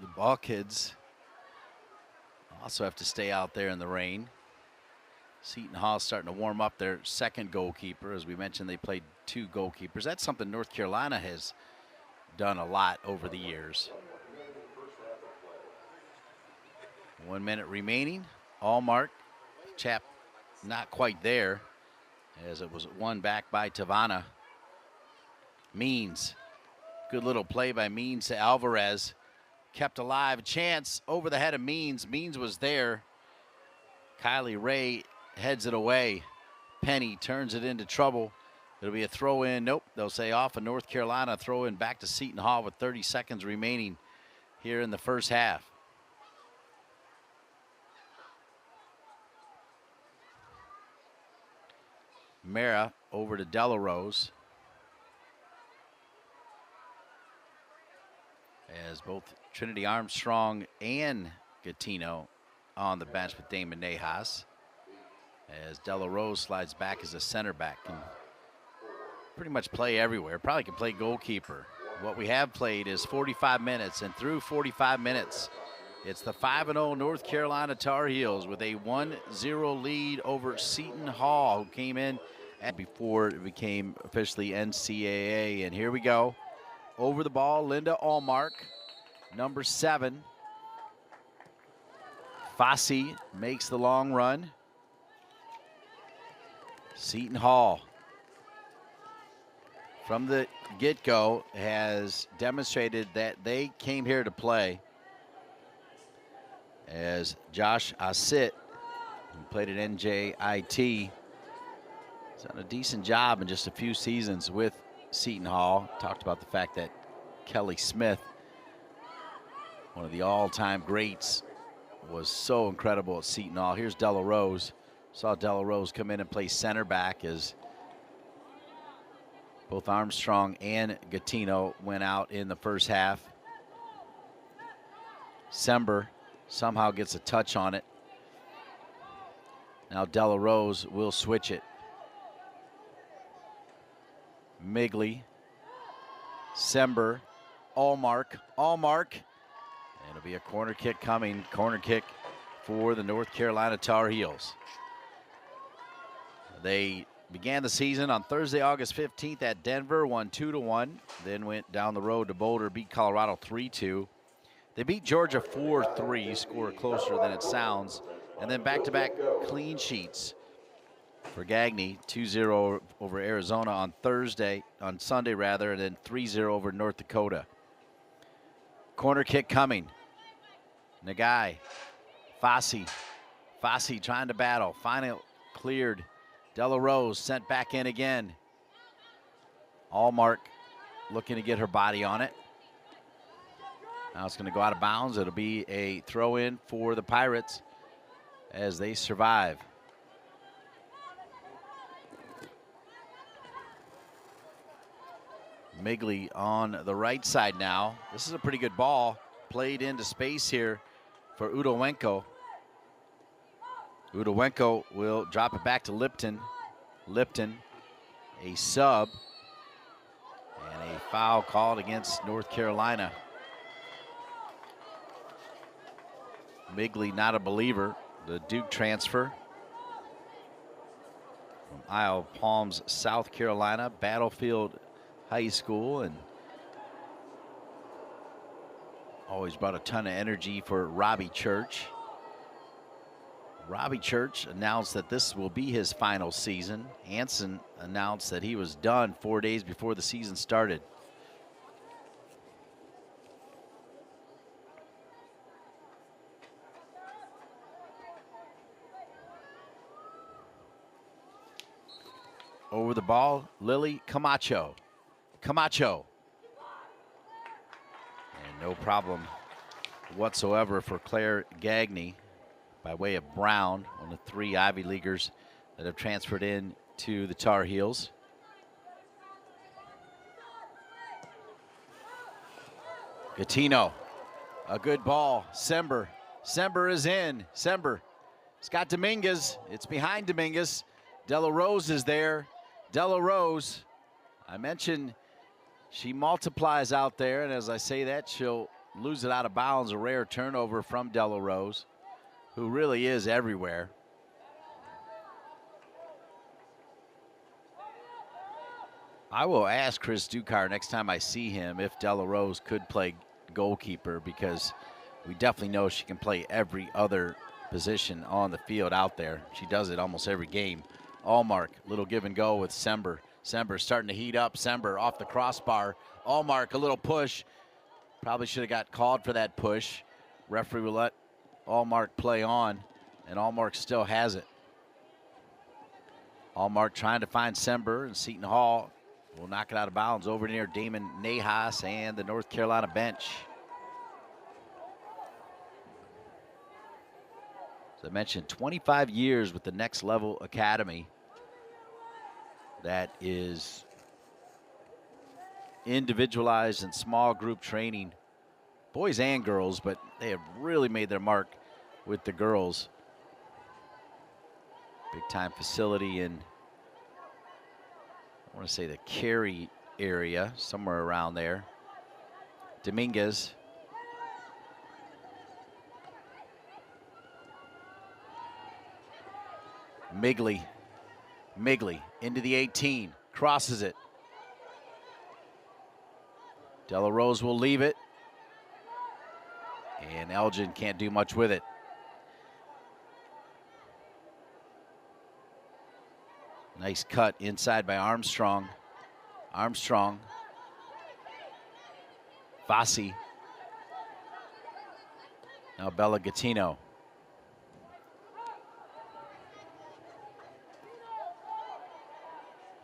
The ball kids also have to stay out there in the rain. Seton Hall starting to warm up their second goalkeeper. As we mentioned, they played 2 goalkeepers. That's something North Carolina has done a lot over the years. 1 minute remaining. Allmark, chap not quite there, as it was won back by Tavana. Means, good little play by Means to Alvarez. Kept alive, chance over the head of Means. Means was there. Kylie Ray heads it away. Penny turns it into trouble. It'll be a throw in. Nope, they'll say off of North Carolina. Throw in back to Seton Hall with 30 seconds remaining here in the first half. Mara over to Delarose. As both Trinity Armstrong and Gattino on the bench with Damon Nejas. As Delarose slides back as a center back. Can pretty much play everywhere. Probably can play goalkeeper. What we have played is 45 minutes, and through 45 minutes, it's the 5-0 North Carolina Tar Heels with a 1-0 lead over Seton Hall, who came in before it became officially NCAA. And here we go. Over the ball, Linda Allmark, number 7. Fossey makes the long run. Seton Hall, from the get-go, has demonstrated that they came here to play. As Josh Asit, who played at NJIT, has done a decent job in just a few seasons with Seton Hall. Talked about the fact that Kelly Smith, one of the all-time greats, was so incredible at Seton Hall. Here's Delarose. Saw Delarose come in and play center back as both Armstrong and Gattino went out in the first half. Sember somehow gets a touch on it. Now Delarose will switch it. Migley, Sember, Allmark. And it'll be a corner kick coming. Corner kick for the North Carolina Tar Heels. They began the season on Thursday, August 15th at Denver, won 2-1. Then went down the road to Boulder, beat Colorado 3-2. They beat Georgia 4-3, score closer than it sounds. And then back-to-back clean sheets for Gagne, 2-0 over Arizona on Sunday, and then 3-0 over North Dakota. Corner kick coming. Nagai. Fossey. Fossey trying to battle. Final cleared. Della Rose sent back in again. Allmark looking to get her body on it. Now it's going to go out of bounds. It'll be a throw in for the Pirates as they survive. Migley on the right side now. This is a pretty good ball. Played into space here for Udowenko. Udowenko will drop it back to Lipton. Lipton, a sub. And a foul called against North Carolina. Migley not a believer. The Duke transfer from Isle of Palms, South Carolina, Battlefield High School, and always brought a ton of energy for Robbie Church. Robbie Church announced that this will be his final season. Hansen announced that he was done 4 days before the season started. Over the ball, Lily Camacho. Camacho. And no problem whatsoever for Claire Gagne by way of Brown, one of the 3 Ivy Leaguers that have transferred in to the Tar Heels. Gattino, a good ball. Sember. Sember is in. Sember. It's got Dominguez. It's behind Dominguez. Della Rose is there. Della Rose, I mentioned she multiplies out there, and as I say that, she'll lose it out of bounds. A rare turnover from Della Rose, who really is everywhere. I will ask Chris Ducar next time I see him if Della Rose could play goalkeeper, because we definitely know she can play every other position on the field out there. She does it almost every game. Allmark, little give and go with Sember. Sember starting to heat up. Sember off the crossbar. Allmark, a little push. Probably should have got called for that push. Referee will let Allmark play on, and Allmark still has it. Allmark trying to find Sember, and Seton Hall will knock it out of bounds over near Damon Nahas and the North Carolina bench. As I mentioned, 25 years with the Next Level Academy. That is individualized and small group training, boys and girls, but they have really made their mark with the girls. Big time facility in, I want to say, the Cary area, somewhere around there. Dominguez. Migley into the 18, crosses it. Della Rose will leave it, and Elgin can't do much with it. Nice cut inside by Armstrong. Armstrong. Fossey. Now Bella Gattino.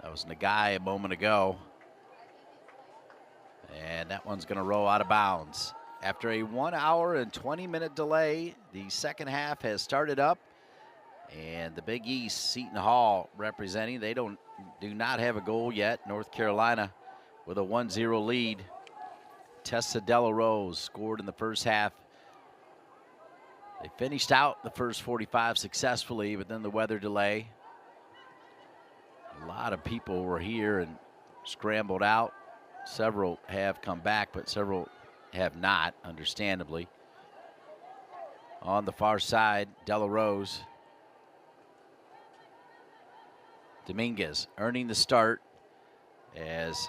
That was Nagai a moment ago. And that one's going to roll out of bounds. After a 1 hour and 20-minute delay, the second half has started up. And the Big East, Seton Hall representing. They do not have a goal yet. North Carolina with a 1-0 lead. Tessa Della Rose scored in the first half. They finished out the first 45 successfully, but then the weather delay. A lot of people were here and scrambled out. Several have come back, but several have not, understandably. On the far side, Della Rose. Dominguez earning the start as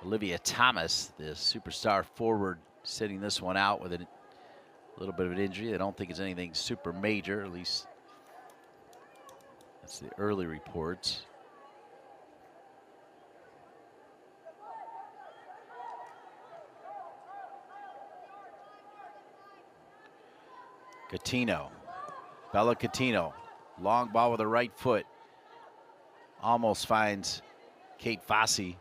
Olivia Thomas, the superstar forward, sitting this one out with a little bit of an injury. I don't think it's anything super major, at least that's the early reports. Coutinho. Bella Coutinho. Long ball with the right foot. Almost finds Kate Fossey.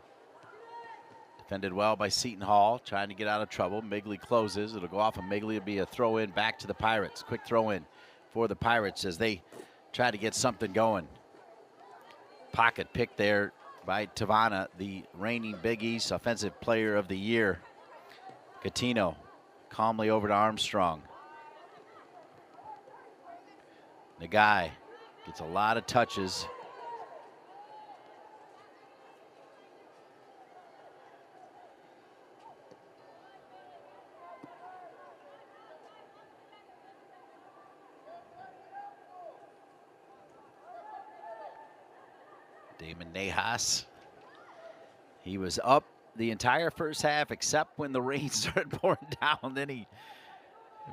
Defended well by Seton Hall, trying to get out of trouble. Migley closes. It'll go off, and Migley will be a throw in back to the Pirates. Quick throw in for the Pirates as they try to get something going. Pocket pick there by Tavana, the reigning Big East Offensive Player of the Year. Coutinho calmly over to Armstrong. Nagai gets a lot of touches. Damon Nahas, he was up the entire first half except when the rain started pouring down. Then he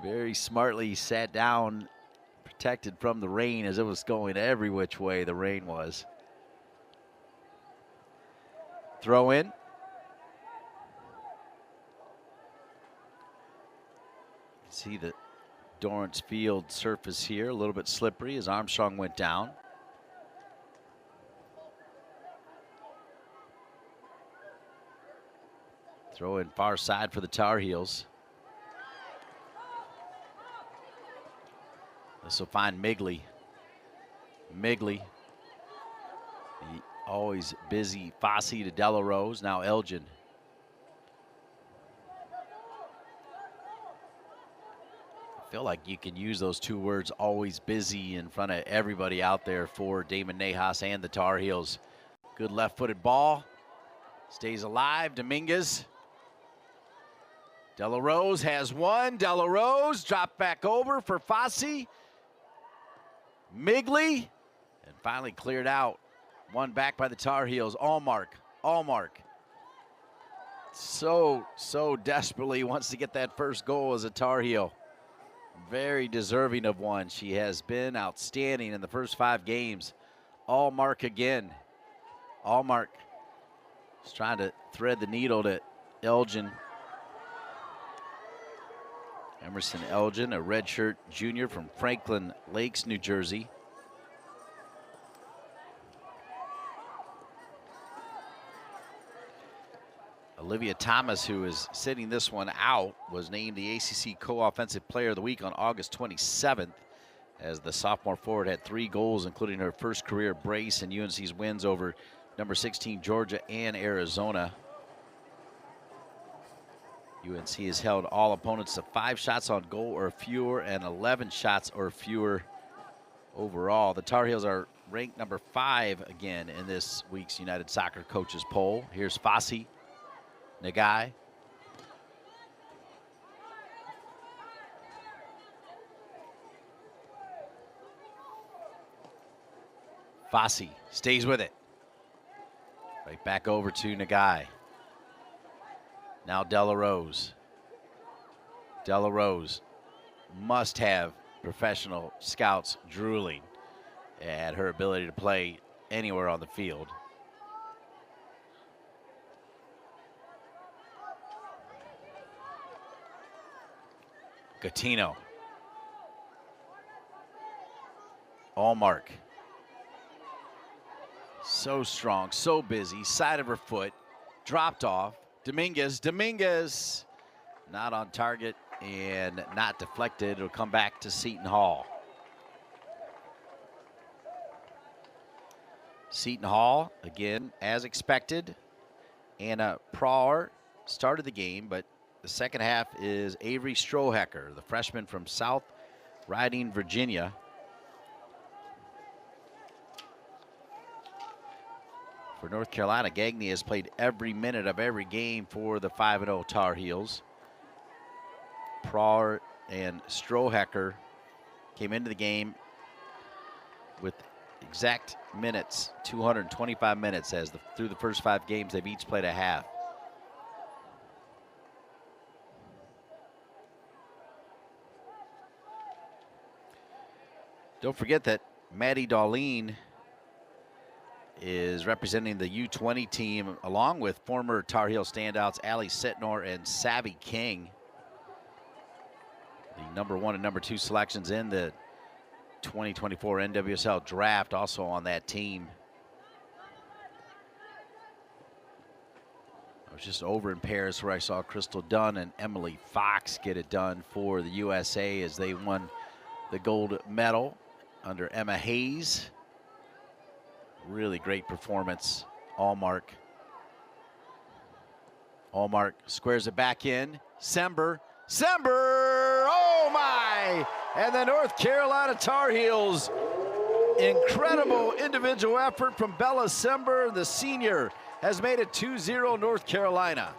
very smartly sat down, protected from the rain as it was going every which way the rain was. Throw in. See the Dorrance Field surface here, a little bit slippery as Armstrong went down. Throw in far side for the Tar Heels. This will find Migley. Migley, the always busy Fossey to Della Rose, now Elgin. I feel like you can use those two words, always busy, in front of everybody out there for Damon Nahas and the Tar Heels. Good left-footed ball. Stays alive, Dominguez. Della Rose has one. Della Rose dropped back over for Fossey. Migley, and finally cleared out. One back by the Tar Heels. Allmark. So desperately wants to get that first goal as a Tar Heel. Very deserving of one. She has been outstanding in the first 5 games. Allmark again. Allmark is trying to thread the needle to Elgin. Emerson Elgin, a redshirt junior from Franklin Lakes, New Jersey. Olivia Thomas, who is sitting this one out, was named the ACC Co-Offensive Player of the Week on August 27th, as the sophomore forward had 3 goals, including her first career brace and UNC's wins over number 16 Georgia and Arizona. UNC has held all opponents to 5 shots on goal or fewer and 11 shots or fewer overall. The Tar Heels are ranked number 5 again in this week's United Soccer Coaches poll. Here's Fossey, Nagai. Fossey stays with it. Right back over to Nagai. Now Della Rose. Della Rose must have professional scouts drooling at her ability to play anywhere on the field. Coutinho. Allmark. So strong, so busy, side of her foot, dropped off. Dominguez, not on target and not deflected. It'll come back to Seton Hall. Seton Hall, again, as expected. Anna Prawer started the game, but the second half is Avery Strohecker, the freshman from South Riding, Virginia. For North Carolina, Gagne has played every minute of every game for the 5-0 Tar Heels. Prawer and Strohecker came into the game with exact minutes, 225 minutes, as through the first 5 games they've each played a half. Don't forget that Maddie Darlene is representing the U20 team along with former Tar Heel standouts Allie Sitnor and Savvy King. number 1 and number 2 selections in the 2024 NWSL draft, also on that team. I was just over in Paris where I saw Crystal Dunn and Emily Fox get it done for the USA as they won the gold medal under Emma Hayes. Really great performance. Allmark squares it back in. Sember, oh my! And the North Carolina Tar Heels. Incredible individual effort from Bella Sember, the senior, has made it 2-0 North Carolina.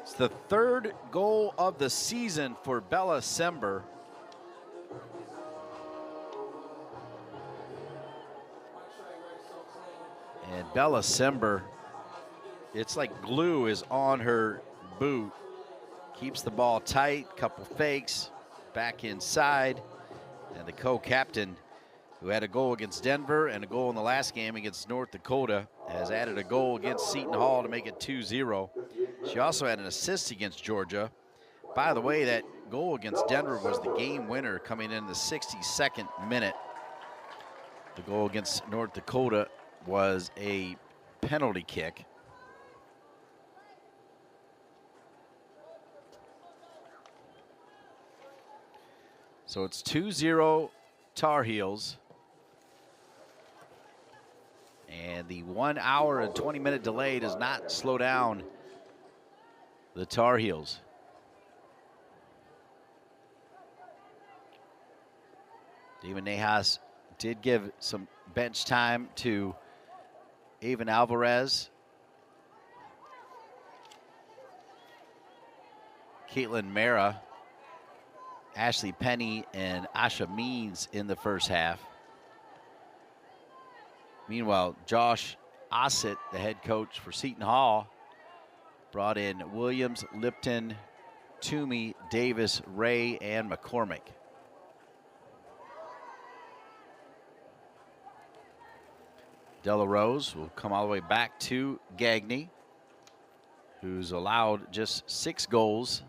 It's the 3rd goal of the season for Bella Sember. And Bella Sember, it's like glue is on her boot. Keeps the ball tight, couple fakes, back inside. And the co-captain, who had a goal against Denver and a goal in the last game against North Dakota, has added a goal against Seton Hall to make it 2-0. She also had an assist against Georgia. By the way, that goal against Denver was the game winner coming in the 62nd minute. The goal against North Dakota was a penalty kick. So it's 2-0 Tar Heels. And the 1 hour and 20-minute delay does not slow down the Tar Heels. David Nahas did give some bench time to Avon Alvarez, Caitlin Mara, Ashley Penny, and Asha Means in the first half. Meanwhile, Josh Ossett, the head coach for Seton Hall, brought in Williams, Lipton, Toomey, Davis, Ray, and McCormick. Della Rose will come all the way back to Gagne, who's allowed just 6 goals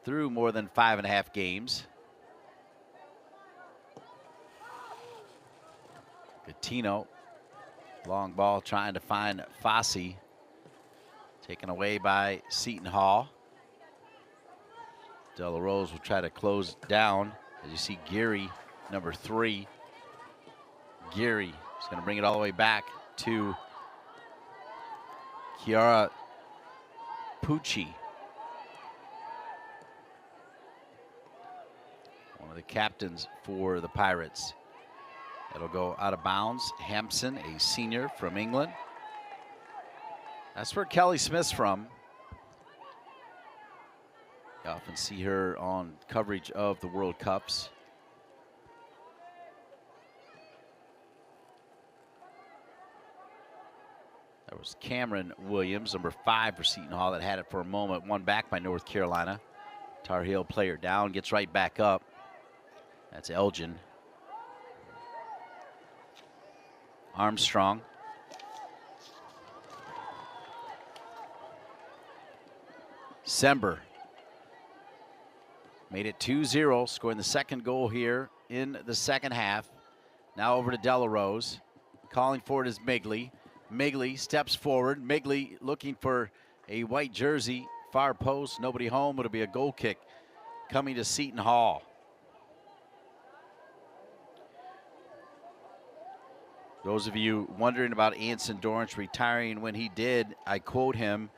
through more than 5.5 games. Gattino, long ball trying to find Fossey. Taken away by Seton Hall. Della Rose will try to close it down. As you see Geary, number 3. Geary is going to bring it all the way back to Chiara Pucci. One of the captains for the Pirates. It'll go out of bounds. Hampson, a senior from England. That's where Kelly Smith's from. You often see her on coverage of the World Cups. There was Cameron Williams, number 5 for Seton Hall, that had it for a moment. Won back by North Carolina. Tar Heel player down, gets right back up. That's Elgin. Armstrong. Sember made it 2-0, scoring the 2nd goal here in the 2nd half. Now over to Della Rose. Calling for it is Migley. Migley steps forward. Migley looking for a white jersey. Far post, nobody home. It'll be a goal kick coming to Seton Hall. Those of you wondering about Anson Dorrance retiring when he did, I quote him,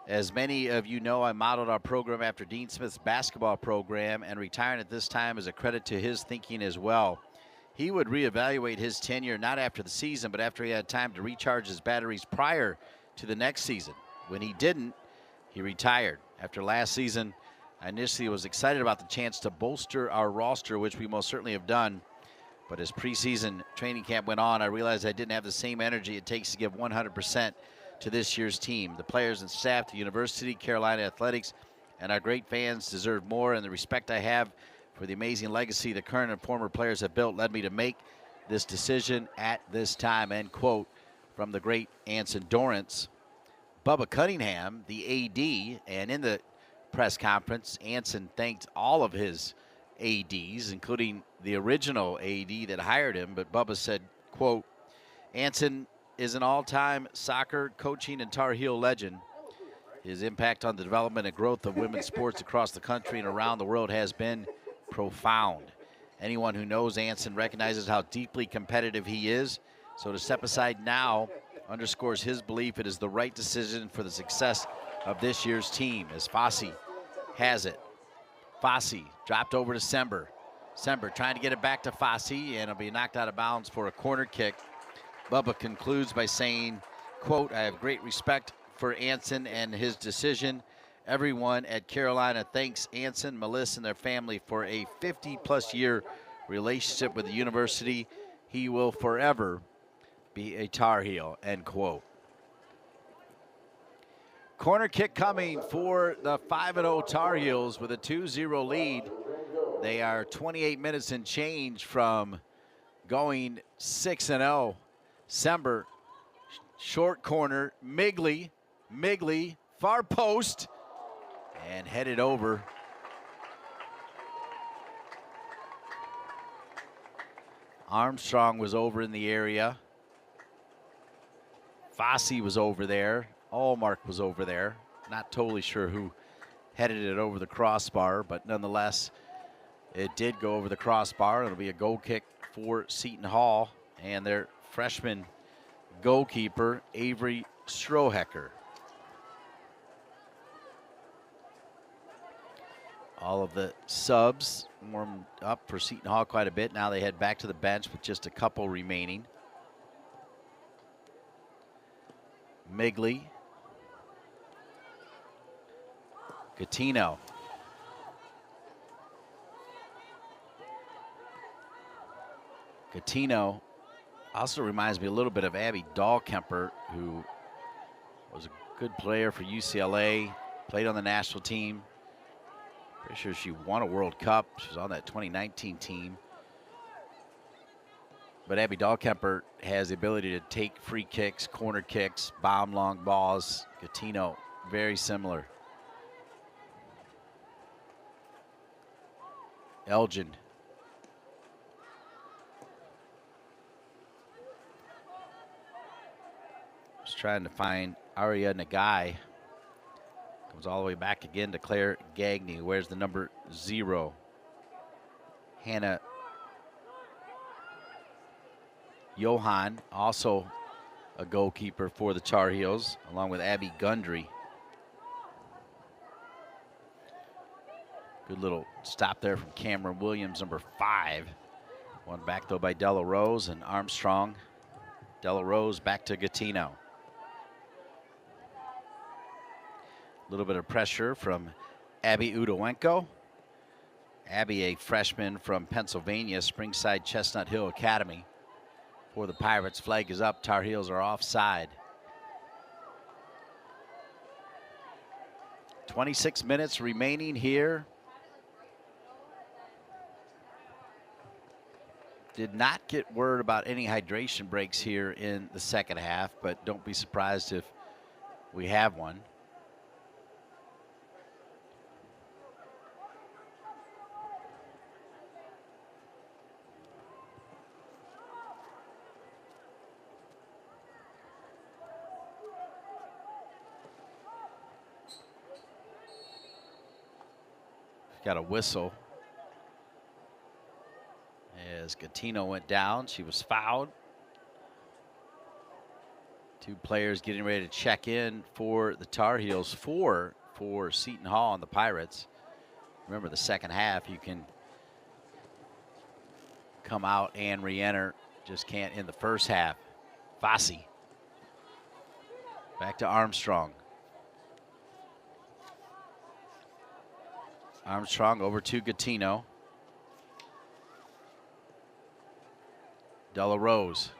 "As many of you know, I modeled our program after Dean Smith's basketball program, and retiring at this time is a credit to his thinking as well. He would reevaluate his tenure not after the season, but after he had time to recharge his batteries prior to the next season. When he didn't, he retired. After last season, I initially was excited about the chance to bolster our roster, which we most certainly have done. But as preseason training camp went on, I realized I didn't have the same energy it takes to give 100% to this year's team. The players and staff, the university, Carolina Athletics, and our great fans deserve more, and the respect I have For the amazing legacy the current and former players have built led me to make this decision at this time, end quote, from the great Anson Dorrance. Bubba Cunningham, the AD, and in the press conference, Anson thanked all of his ADs, including the original AD that hired him, but Bubba said, quote, Anson is an all-time soccer coaching and Tar Heel legend. His impact on the development and growth of women's sports across the country and around the world has been profound. Anyone who knows Anson recognizes how deeply competitive he is, so to step aside now underscores his belief it is the right decision for the success of this year's team. As Fossey has it. Fossey dropped over to Sember. Sember trying to get it back to Fossey, and it'll be knocked out of bounds for a corner kick. Bubba concludes by saying, quote, I have great respect for Anson and his decision. Everyone at Carolina thanks Anson, Melissa, and their family for a 50-plus year relationship with the university. He will forever be a Tar Heel, end quote. Corner kick coming for the 5-0 Tar Heels with a 2-0 lead. They are 28 minutes and change from going 6-0. Sember, short corner, Migley, far post, and headed over. Armstrong was over in the area. Fossey was over there. Allmark was over there. Not totally sure who headed it over the crossbar, but nonetheless, it did go over the crossbar. It'll be a goal kick for Seton Hall and their freshman goalkeeper, Avery Strohecker. All of the subs warmed up for Seton Hall quite a bit. Now they head back to the bench with just a couple remaining. Migley. Gattino. Gattino also reminds me a little bit of Abby Dahlkemper, who was a good player for UCLA, played on the national team. Pretty sure she won a World Cup. She was on that 2019 team. But Abby Dahlkemper has the ability to take free kicks, corner kicks, bomb long balls. Gattino, very similar. Elgin. Just trying to find Aria Nagai. Comes all the way back again to Claire Gagne. Where's the number 0? Hannah Johan, also a goalkeeper for the Tar Heels, along with Abby Gundry. Good little stop there from Cameron Williams, number 5. One back, though, by Della Rose and Armstrong. Della Rose back to Gattino. A little bit of pressure from Abby Udowenko. Abby, a freshman from Pennsylvania, Springside Chestnut Hill Academy. For the Pirates, flag is up. Tar Heels are offside. 26 minutes remaining here. Did not get word about any hydration breaks here in the second half, but don't be surprised if we have one. Got a whistle as Gattino went down. She was fouled. Two players getting ready to check in for the Tar Heels, 4 for Seton Hall and the Pirates. Remember, the second half, you can come out and re-enter, just can't in the first half. Fossey. Back to Armstrong. Armstrong over to Gattino. Della Rose.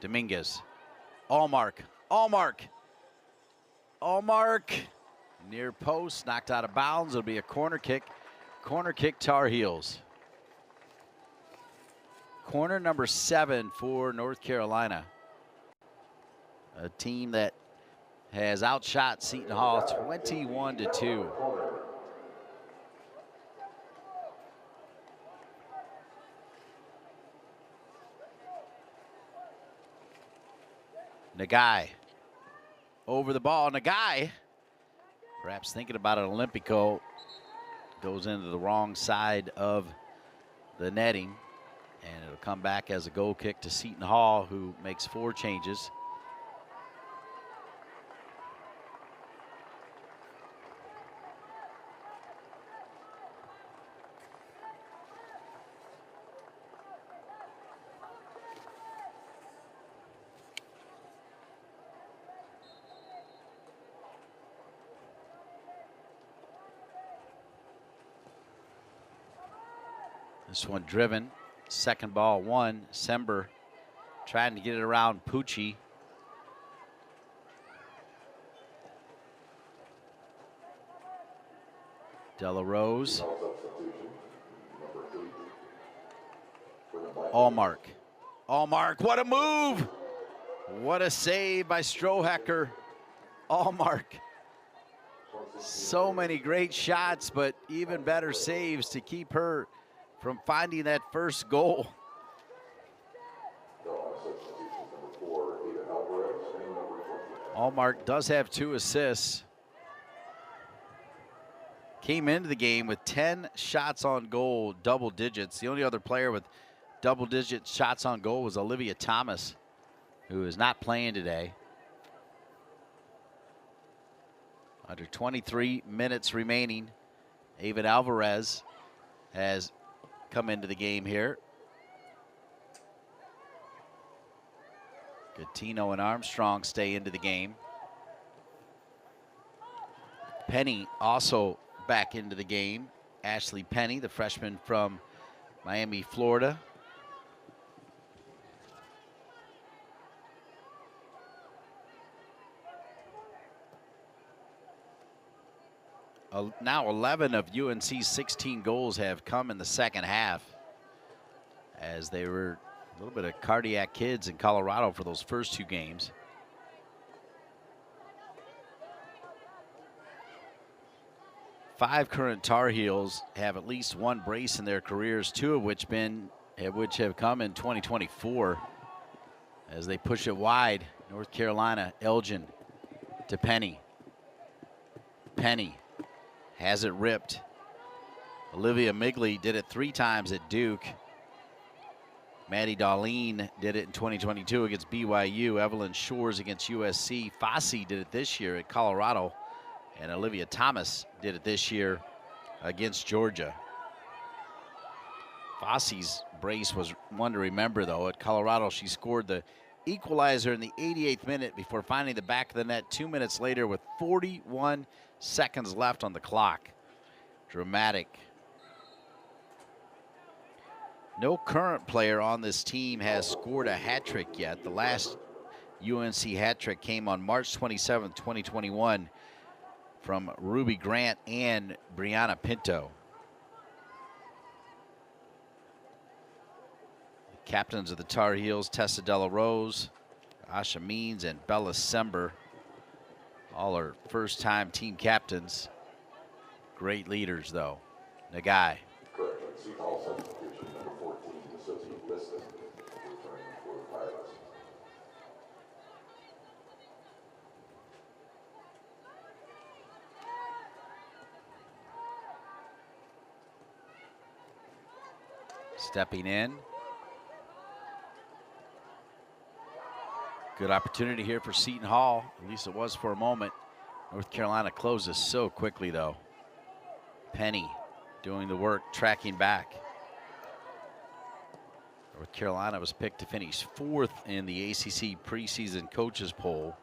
Dominguez. Allmark. Near post, knocked out of bounds. It'll be a corner kick. Corner kick, Tar Heels. Corner number 7 for North Carolina. A team that has outshot Seton Hall 21-2. Nagai over the ball. Nagai, perhaps thinking about an Olympico, goes into the wrong side of the netting, and it'll come back as a goal kick to Seton Hall, who makes 4 changes. This one driven. Second ball 1. Sember trying to get it around Pucci. Della Rose. Allmark. Allmark, what a move! What a save by Strohecker. Allmark. So many great shots, but even better saves to keep her from finding that first goal. Allmark does have 2 assists. Came into the game with 10 shots on goal, double digits. The only other player with double-digit shots on goal was Olivia Thomas, who is not playing today. Under 23 minutes remaining, Ava Alvarez has come into the game here. Gattino and Armstrong stay into the game. Penny also back into the game. Ashley Penny, the freshman from Miami, Florida. Now 11 of UNC's 16 goals have come in the second half, as they were a little bit of cardiac kids in Colorado for those first 2 games. Five current Tar Heels have at least 1 brace in their careers, 2 of which have come in 2024. As they push it wide, North Carolina, Elgin to Penny. Penny has it ripped. Olivia Migley did it 3 times at Duke. Maddie Darlene did it in 2022 against BYU. Evelyn Shores against USC. Fossey did it this year at Colorado. And Olivia Thomas did it this year against Georgia. Fossey's brace was one to remember, though. At Colorado, she scored the equalizer in the 88th minute before finding the back of the net 2 minutes later with 41 seconds left on the clock. Dramatic. No current player on this team has scored a hat trick yet. The last UNC hat trick came on March 27th, 2021 from Ruby Grant and Brianna Pinto. The captains of the Tar Heels, Tessa Della Rose, Asha Means, and Bella Sember. All are first-time team captains. Great leaders, though. Nagai.
Correct. Seton Hall substitution, number 14, associate listed, returning for the Pirates.
Stepping in. Good opportunity here for Seton Hall. At least it was for a moment. North Carolina closes so quickly, though. Penny doing the work, tracking back. North Carolina was picked to finish 4th in the ACC preseason coaches poll.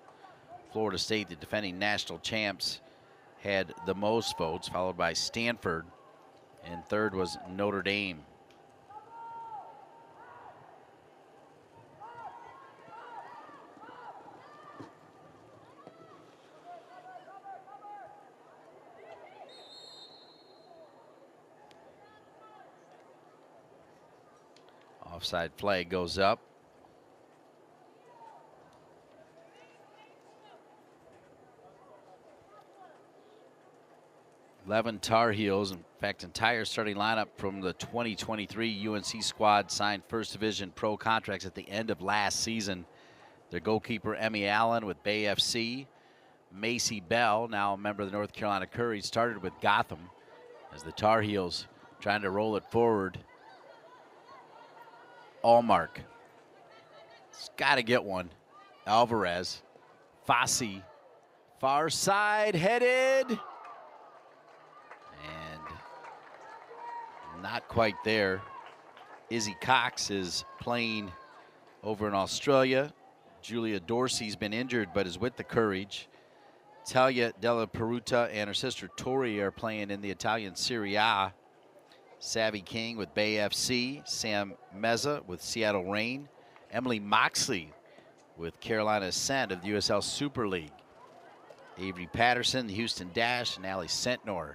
Florida State, the defending national champs, had the most votes, followed by Stanford, and 3rd was Notre Dame. Offside flag goes up. 11 Tar Heels, in fact, entire starting lineup from the 2023 UNC squad signed First Division pro contracts at the end of last season. Their goalkeeper, Emmy Allen with Bay FC. Macy Bell, now a member of the North Carolina Courage, started with Gotham as the Tar Heels trying to roll it forward. Allmark. It's got to get one. Alvarez. Fossey. Far side, headed. And not quite there. Izzy Cox is playing over in Australia. Julia Dorsey's been injured but is with the Courage. Talia Della Peruta and her sister Tori are playing in the Italian Serie A. Savvy King with Bay FC. Sam Meza with Seattle Reign. Emily Moxley with Carolina Ascent of the USL Super League. Avery Patterson, the Houston Dash, and Allie Sentnor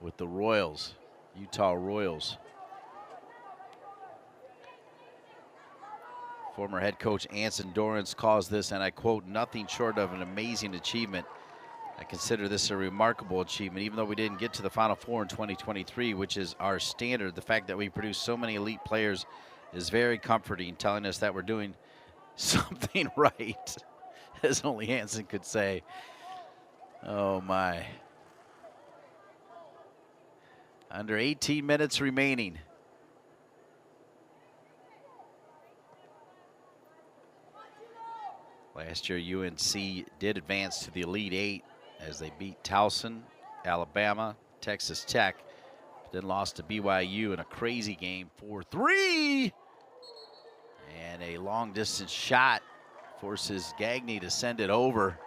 with the Royals, Utah Royals. Former head coach Anson Dorrance calls this, and I quote, nothing short of an amazing achievement. I consider this a remarkable achievement, even though we didn't get to the Final Four in 2023, which is our standard. The fact that we produce so many elite players is very comforting, telling us that we're doing something right, as only Anson could say. Oh, my. Under 18 minutes remaining. Last year, UNC did advance to the Elite Eight as they beat Towson, Alabama, Texas Tech, but then lost to BYU in a crazy game, 4-3. And a long-distance shot forces Gagne to send it over.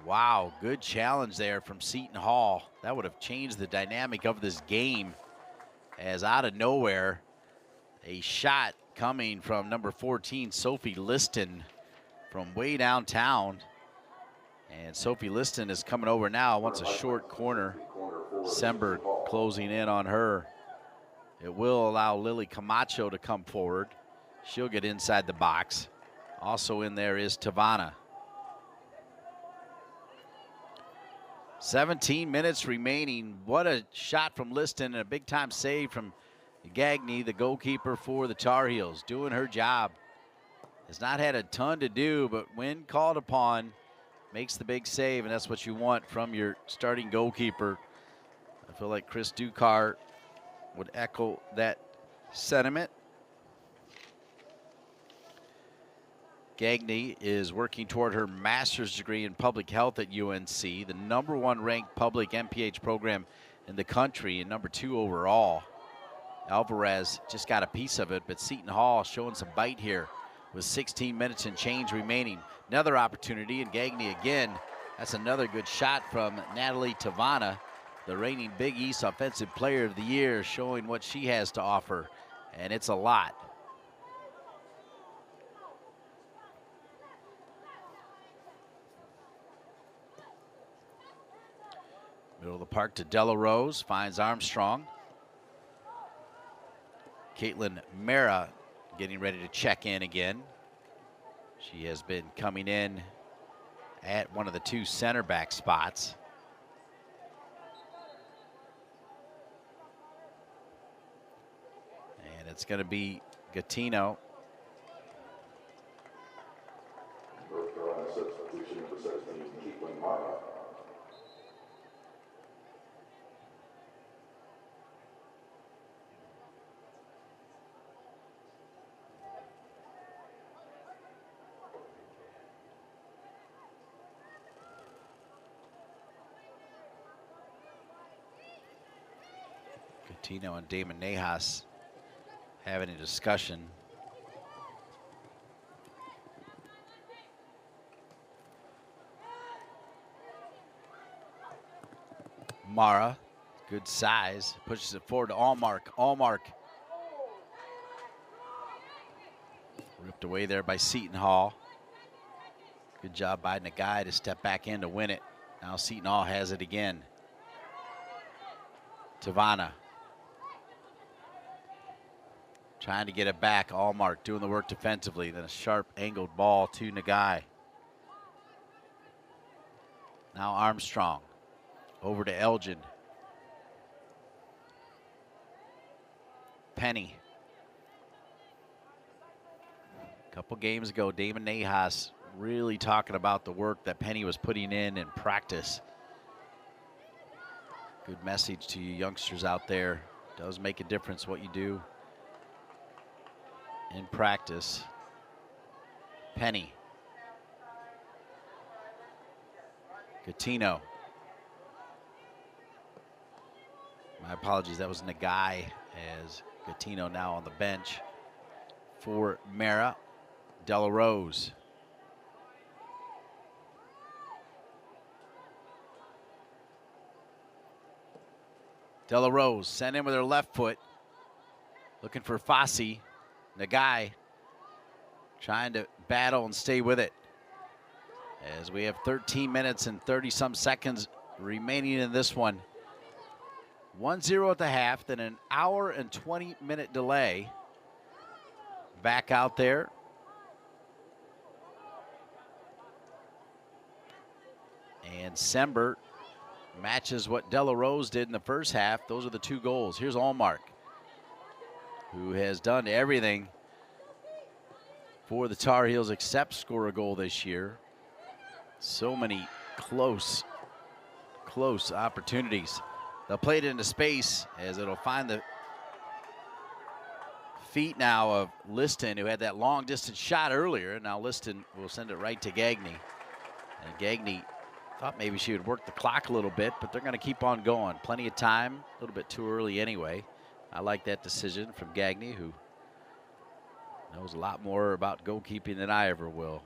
Wow, good challenge there from Seton Hall. That would have changed the dynamic of this game, as out of nowhere, a shot coming from number 14, Sophie Liston, from way downtown. And Sophie Liston is coming over now, wants a short corner. Sember closing in on her. It will allow Lily Camacho to come forward. She'll get inside the box. Also in there is Tavana. 17 minutes remaining. What a shot from Liston and a big-time save from Gagne, the goalkeeper for the Tar Heels, doing her job. Has not had a ton to do, but when called upon, makes the big save, and that's what you want from your starting goalkeeper. I feel like Chris Ducar would echo that sentiment. Gagne is working toward her master's degree in public health at UNC, the #1 ranked public MPH program in the country and #2 overall. Alvarez just got a piece of it, but Seton Hall showing some bite here with 16 minutes and change remaining. Another opportunity, and Gagne again. That's another good shot from Natalie Tavana, the reigning Big East Offensive Player of the Year, showing what she has to offer, and it's a lot. Middle of the park to Della Rose, finds Armstrong. Caitlin Mara getting ready to check in again. She has been coming in at one of the two center back spots. And it's going to be Gattino.
North Carolina substitution for 17, Caitlin Mara.
Gattino and Damon Nahas having a discussion. Mara, good size, pushes it forward to Allmark. Allmark ripped away there by Seton Hall. Good job by the guy to step back in to win it. Now Seton Hall has it again. Tavana Trying to get it back. Allmark doing the work defensively. Then a sharp angled ball to Nagai. Now Armstrong. Over to Elgin. Penny. A couple games ago, Damon Nahas really talking about the work that Penny was putting in practice. Good message to you youngsters out there. Does make a difference what you do in practice. Penny. Gattino. My apologies, that was Nagai, as Gattino now on the bench for Mara. Della Rose. Della Rose sent in with her left foot. Looking for Fossey. Nagai trying to battle and stay with it. As we have 13 minutes and 30-some seconds remaining in this one. 1-0 at the half, then an hour and 20-minute delay. Back out there. And Sember matches what Della Rose did in the first half. Those are the 2 goals. Here's Allmark, who has done everything for the Tar Heels except score a goal this year. So many close opportunities. They'll play it into space as it'll find the feet now of Liston, who had that long distance shot earlier. Now Liston will send it right to Gagné. And Gagné thought maybe she would work the clock a little bit, but they're going to keep on going. Plenty of time, a little bit too early anyway. I like that decision from Gagné, who knows a lot more about goalkeeping than I ever will.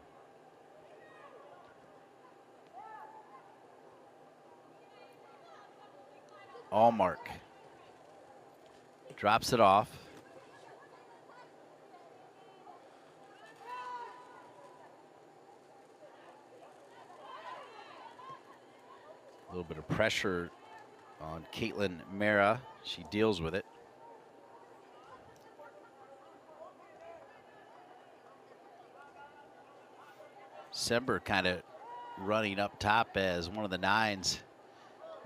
Allmark drops it off. A little bit of pressure on Caitlin Mara. She deals with it. Sember kind of running up top as one of the 9s.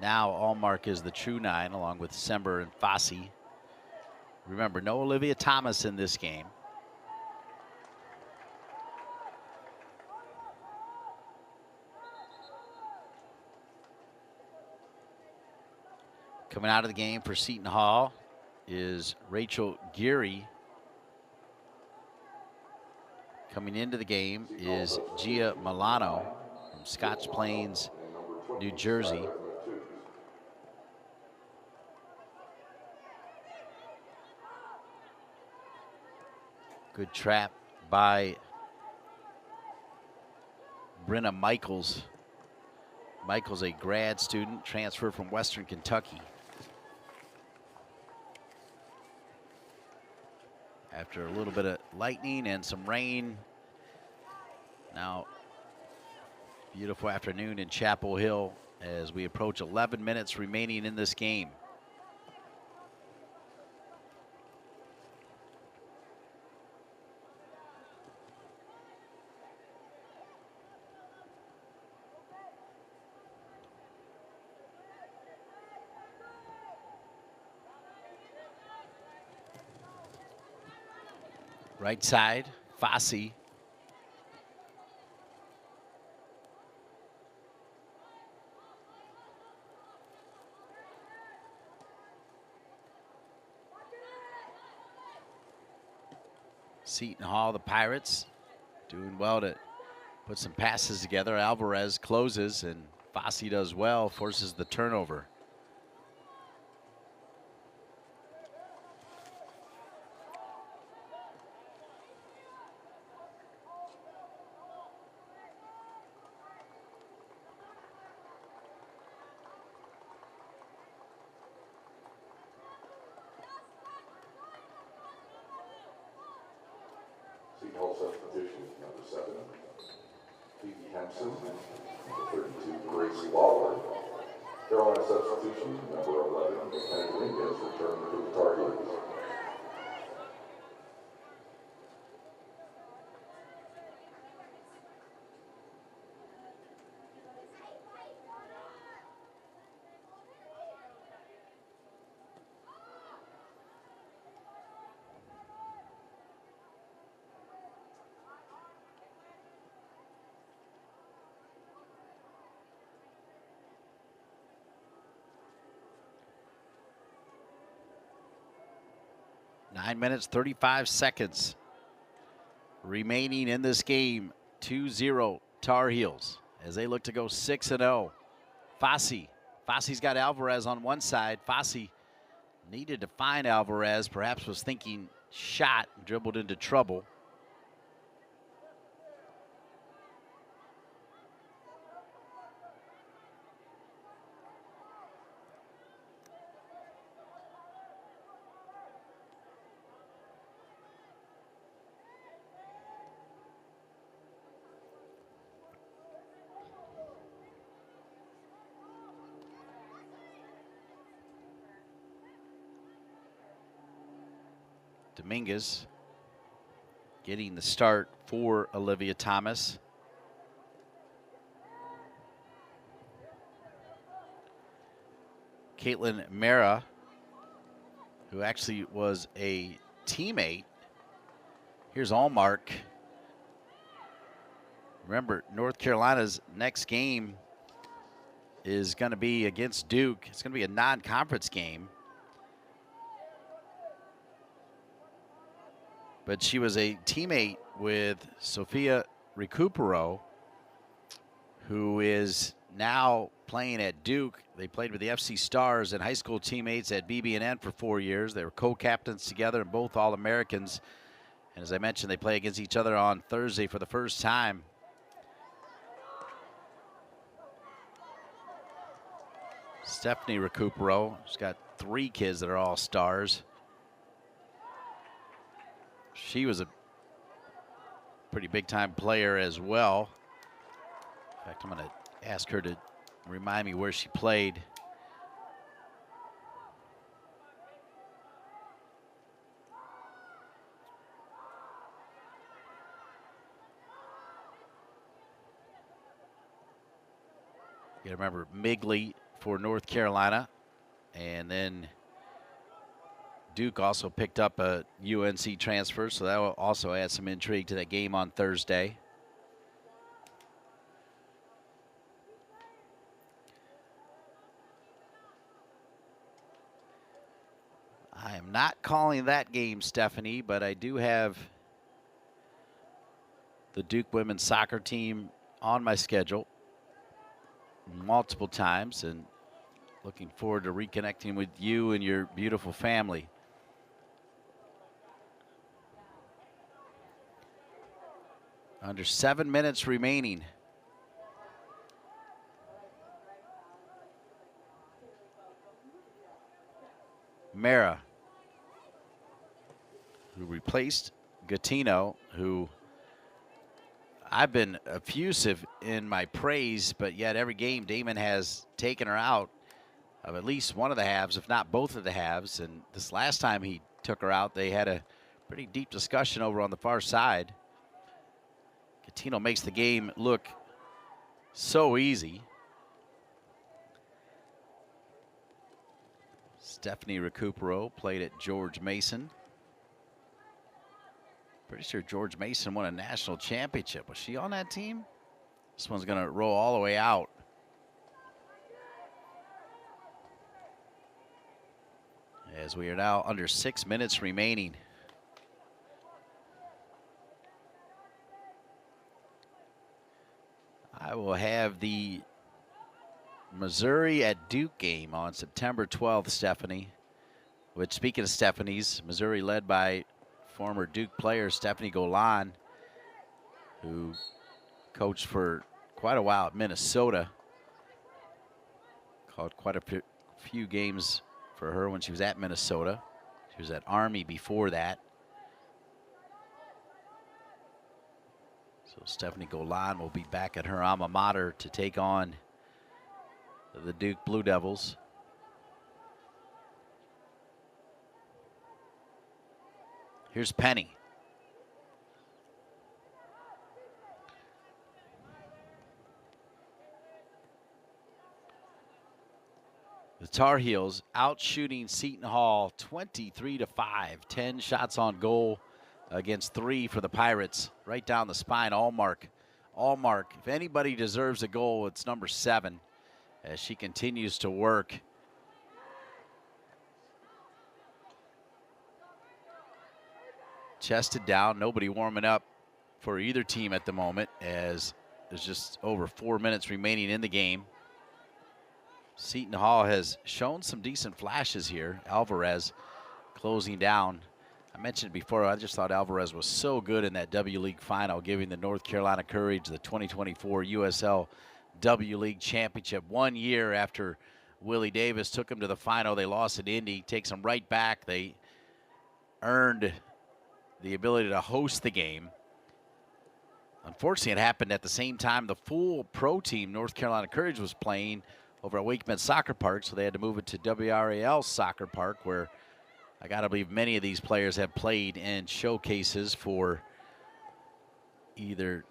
Now Allmark is the true 9, along with Sember and Fossey. Remember, no Olivia Thomas in this game. Coming out of the game for Seton Hall is Rachel Geary. Coming into the game is Gia Milano from Scotch Plains, New Jersey. Good trap by Brenna Michaels. Michaels, a grad student, transferred from Western Kentucky. After a little bit of lightning and some rain, now beautiful afternoon in Chapel Hill as we approach 11 minutes remaining in this game. Right side, Fossey. Seton Hall, the Pirates, doing well to put some passes together. Alvarez closes, and Fossey does well, forces the turnover.
Seton Hall substitution, number 7, Phoebe Hampson, number 32, Grace Lawler. Carolina substitution, number 11, Kenny Dominguez, returned to the Tar Heels.
9 minutes, 35 seconds remaining in this game. 2-0 Tar Heels as they look to go 6-0. Fosse's got Alvarez on one side. Fosse needed to find Alvarez, perhaps was thinking shot, dribbled into trouble. Dominguez getting the start for Olivia Thomas. Caitlin Mara, who actually was a teammate. Here's Allmark. Remember, North Carolina's next game is going to be against Duke. It's going to be a non-conference game. But she was a teammate with Sophia Recupero, who is now playing at Duke. They played with the FC Stars and high school teammates at BB&N for 4 years. They were co-captains together and both All-Americans. And as I mentioned, they play against each other on Thursday for the first time. Stephanie Recupero, she's got 3 kids that are all stars. She was a pretty big-time player as well. In fact, I'm going to ask her to remind me where she played. You gotta remember Migley for North Carolina, and then Duke also picked up a UNC transfer, so that will also add some intrigue to that game on Thursday. I am not calling that game, Stephanie, but I do have the Duke women's soccer team on my schedule multiple times, and looking forward to reconnecting with you and your beautiful family. Under 7 minutes remaining. Mara, who replaced Gattino, who I've been effusive in my praise, but yet every game Damon has taken her out of at least one of the halves, if not both of the halves. And this last time he took her out, they had a pretty deep discussion over on the far side. Gattino makes the game look so easy. Stephanie Recupero played at George Mason. Pretty sure George Mason won a national championship. Was she on that team? This one's going to roll all the way out. As we are now under 6 minutes remaining. I will have the Missouri at Duke game on September 12th, Stephanie. Which, speaking of Stephanie's, Missouri led by former Duke player Stephanie Golan, who coached for quite a while at Minnesota. Called quite a few games for her when she was at Minnesota. She was at Army before that. So Stephanie Golan will be back at her alma mater to take on the Duke Blue Devils. Here's Penny. The Tar Heels out shooting Seton Hall 23-5. 10 shots on goal against 3 for the Pirates. Right down the spine, Allmark. Allmark, if anybody deserves a goal, it's number 7 as she continues to work. chested down. Nobody warming up for either team at the moment, as there's just over 4 minutes remaining in the game. Seton Hall has shown some decent flashes here. Alvarez closing down. I mentioned before, I just thought Alvarez was so good in that W League final, giving the North Carolina Courage the 2024 USL W League Championship 1 year after Willie Davis took them to the final. They lost at Indy, takes them right back. They earned the ability to host the game. Unfortunately, it happened at the same time the full pro team, North Carolina Courage, was playing over at Wakeman Soccer Park, so they had to move it to WRAL Soccer Park, where I got to believe many of these players have played in showcases for either,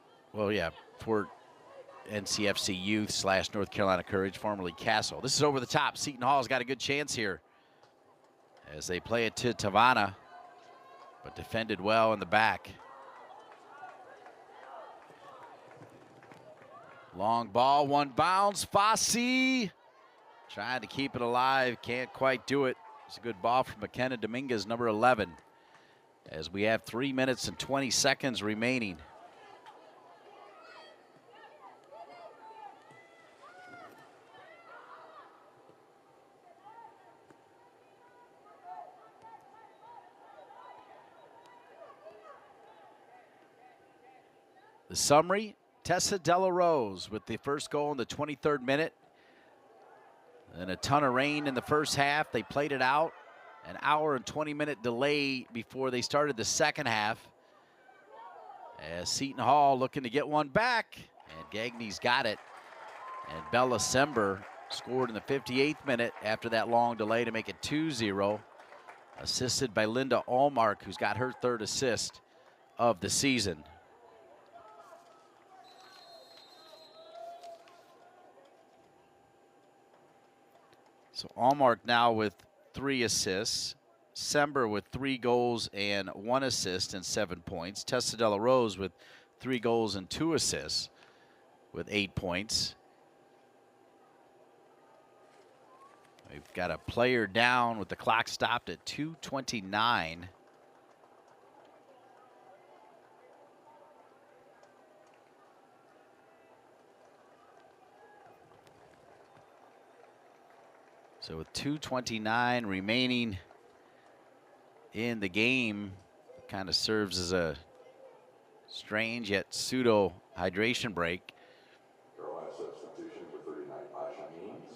for NCFC Youth / North Carolina Courage, formerly Castle. This is over the top. Seton Hall's got a good chance here as they play it to Tavana, but defended well in the back. Long ball, one bounce. Fossey trying to keep it alive, can't quite do it. It's a good ball from McKenna Dominguez, number 11, as we have 3 minutes and 20 seconds remaining. The summary: Tessa Della Rose with the first goal in the 23rd minute. And a ton of rain in the first half. They played it out. An hour and 20-minute delay before they started the second half. As Seton Hall looking to get one back. And Gagny's got it. And Bella Sember scored in the 58th minute after that long delay to make it 2-0. Assisted by Linda Allmark, who's got her third assist of the season. So Allmark now with 3 assists. Sember with 3 goals and 1 assist and 7 points. Tessa Della Rose with 3 goals and 2 assists with 8 points. We've got a player down with the clock stopped at 2:29. So with 2:29 remaining in the game, kind of serves as a strange yet pseudo hydration break.
Carolina substitution for 39, Asha Means.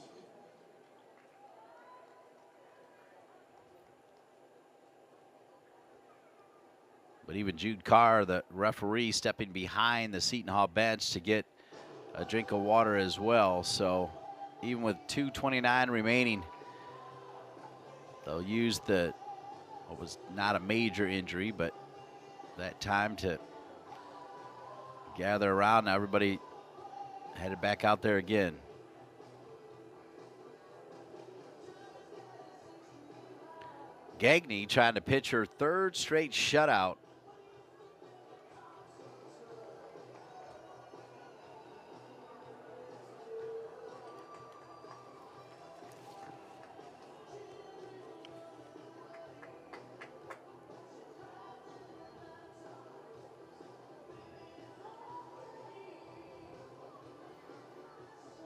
But even Jude Carr, the referee, stepping behind the Seton Hall bench to get a drink of water as well. So even with 2:29 remaining, they'll use what was not a major injury, but that time to gather around. Now everybody headed back out there again. Gagny trying to pitch her 3rd straight shutout.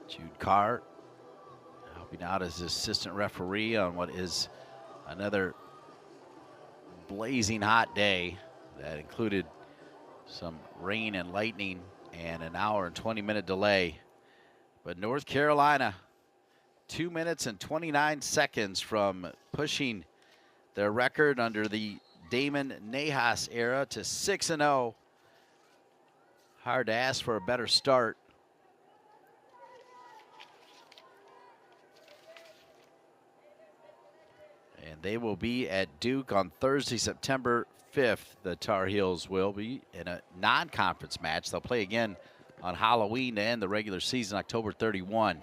Jude Carr helping out as assistant referee on what is another blazing hot day that included some rain and lightning and an hour and 20-minute delay. But North Carolina, 2 minutes and 29 seconds from pushing their record under the Damon Nahas era to 6-0. Hard to ask for a better start. And they will be at Duke on Thursday, September 5th. The Tar Heels will be in a non-conference match. They'll play again on Halloween to end the regular season, October 31.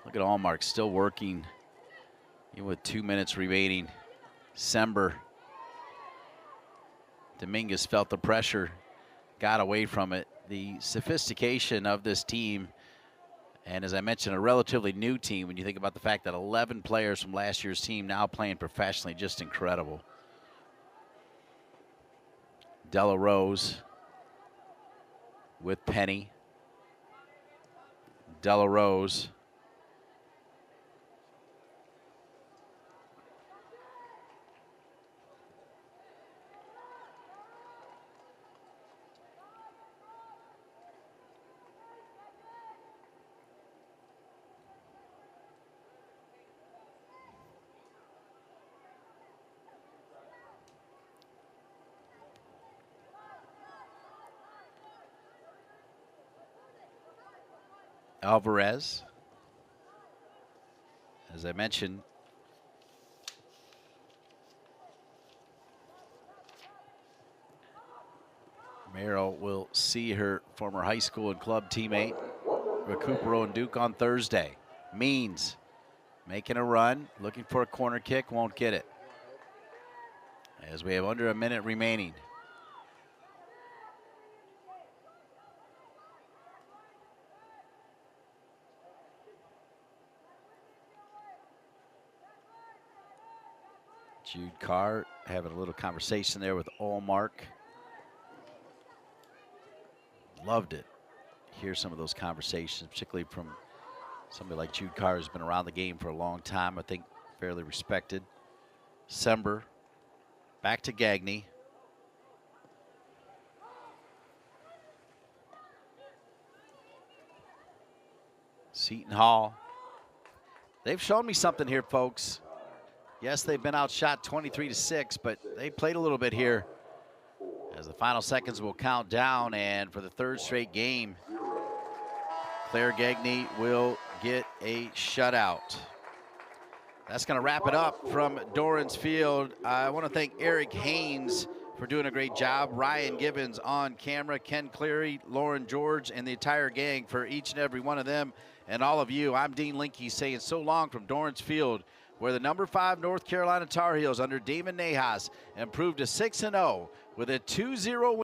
Look at Allmark still working, even with 2 minutes remaining. Sember. Dominguez felt the pressure, got away from it. The sophistication of this team And as I mentioned, a relatively new team when you think about the fact that 11 players from last year's team now playing professionally, just incredible. Della Rose with Penny. Della Rose. Alvarez. As I mentioned, Merrill will see her former high school and club teammate Recupero and Duke on Thursday. Means making a run, looking for a corner kick, won't get it. As we have under a minute remaining. Jude Carr having a little conversation there with Olmark. Loved it. Hear some of those conversations, particularly from somebody like Jude Carr, who's been around the game for a long time. I think fairly respected. Sember back to Gagne. Seton Hall. They've shown me something here, folks. Yes, they've been outshot 23-6, but they played a little bit here as the final seconds will count down. And for the third straight game, Claire Gagne will get a shutout. That's going to wrap it up from Dorrance Field. I want to thank Eric Haynes for doing a great job, Ryan Gibbons on camera, Ken Cleary, Lauren George, and the entire gang, for each and every one of them and all of you. I'm Dean Linke saying so long from Dorrance Field, where the number 5 North Carolina Tar Heels under Damon Nahas improved to 6-0 with a 2-0 win.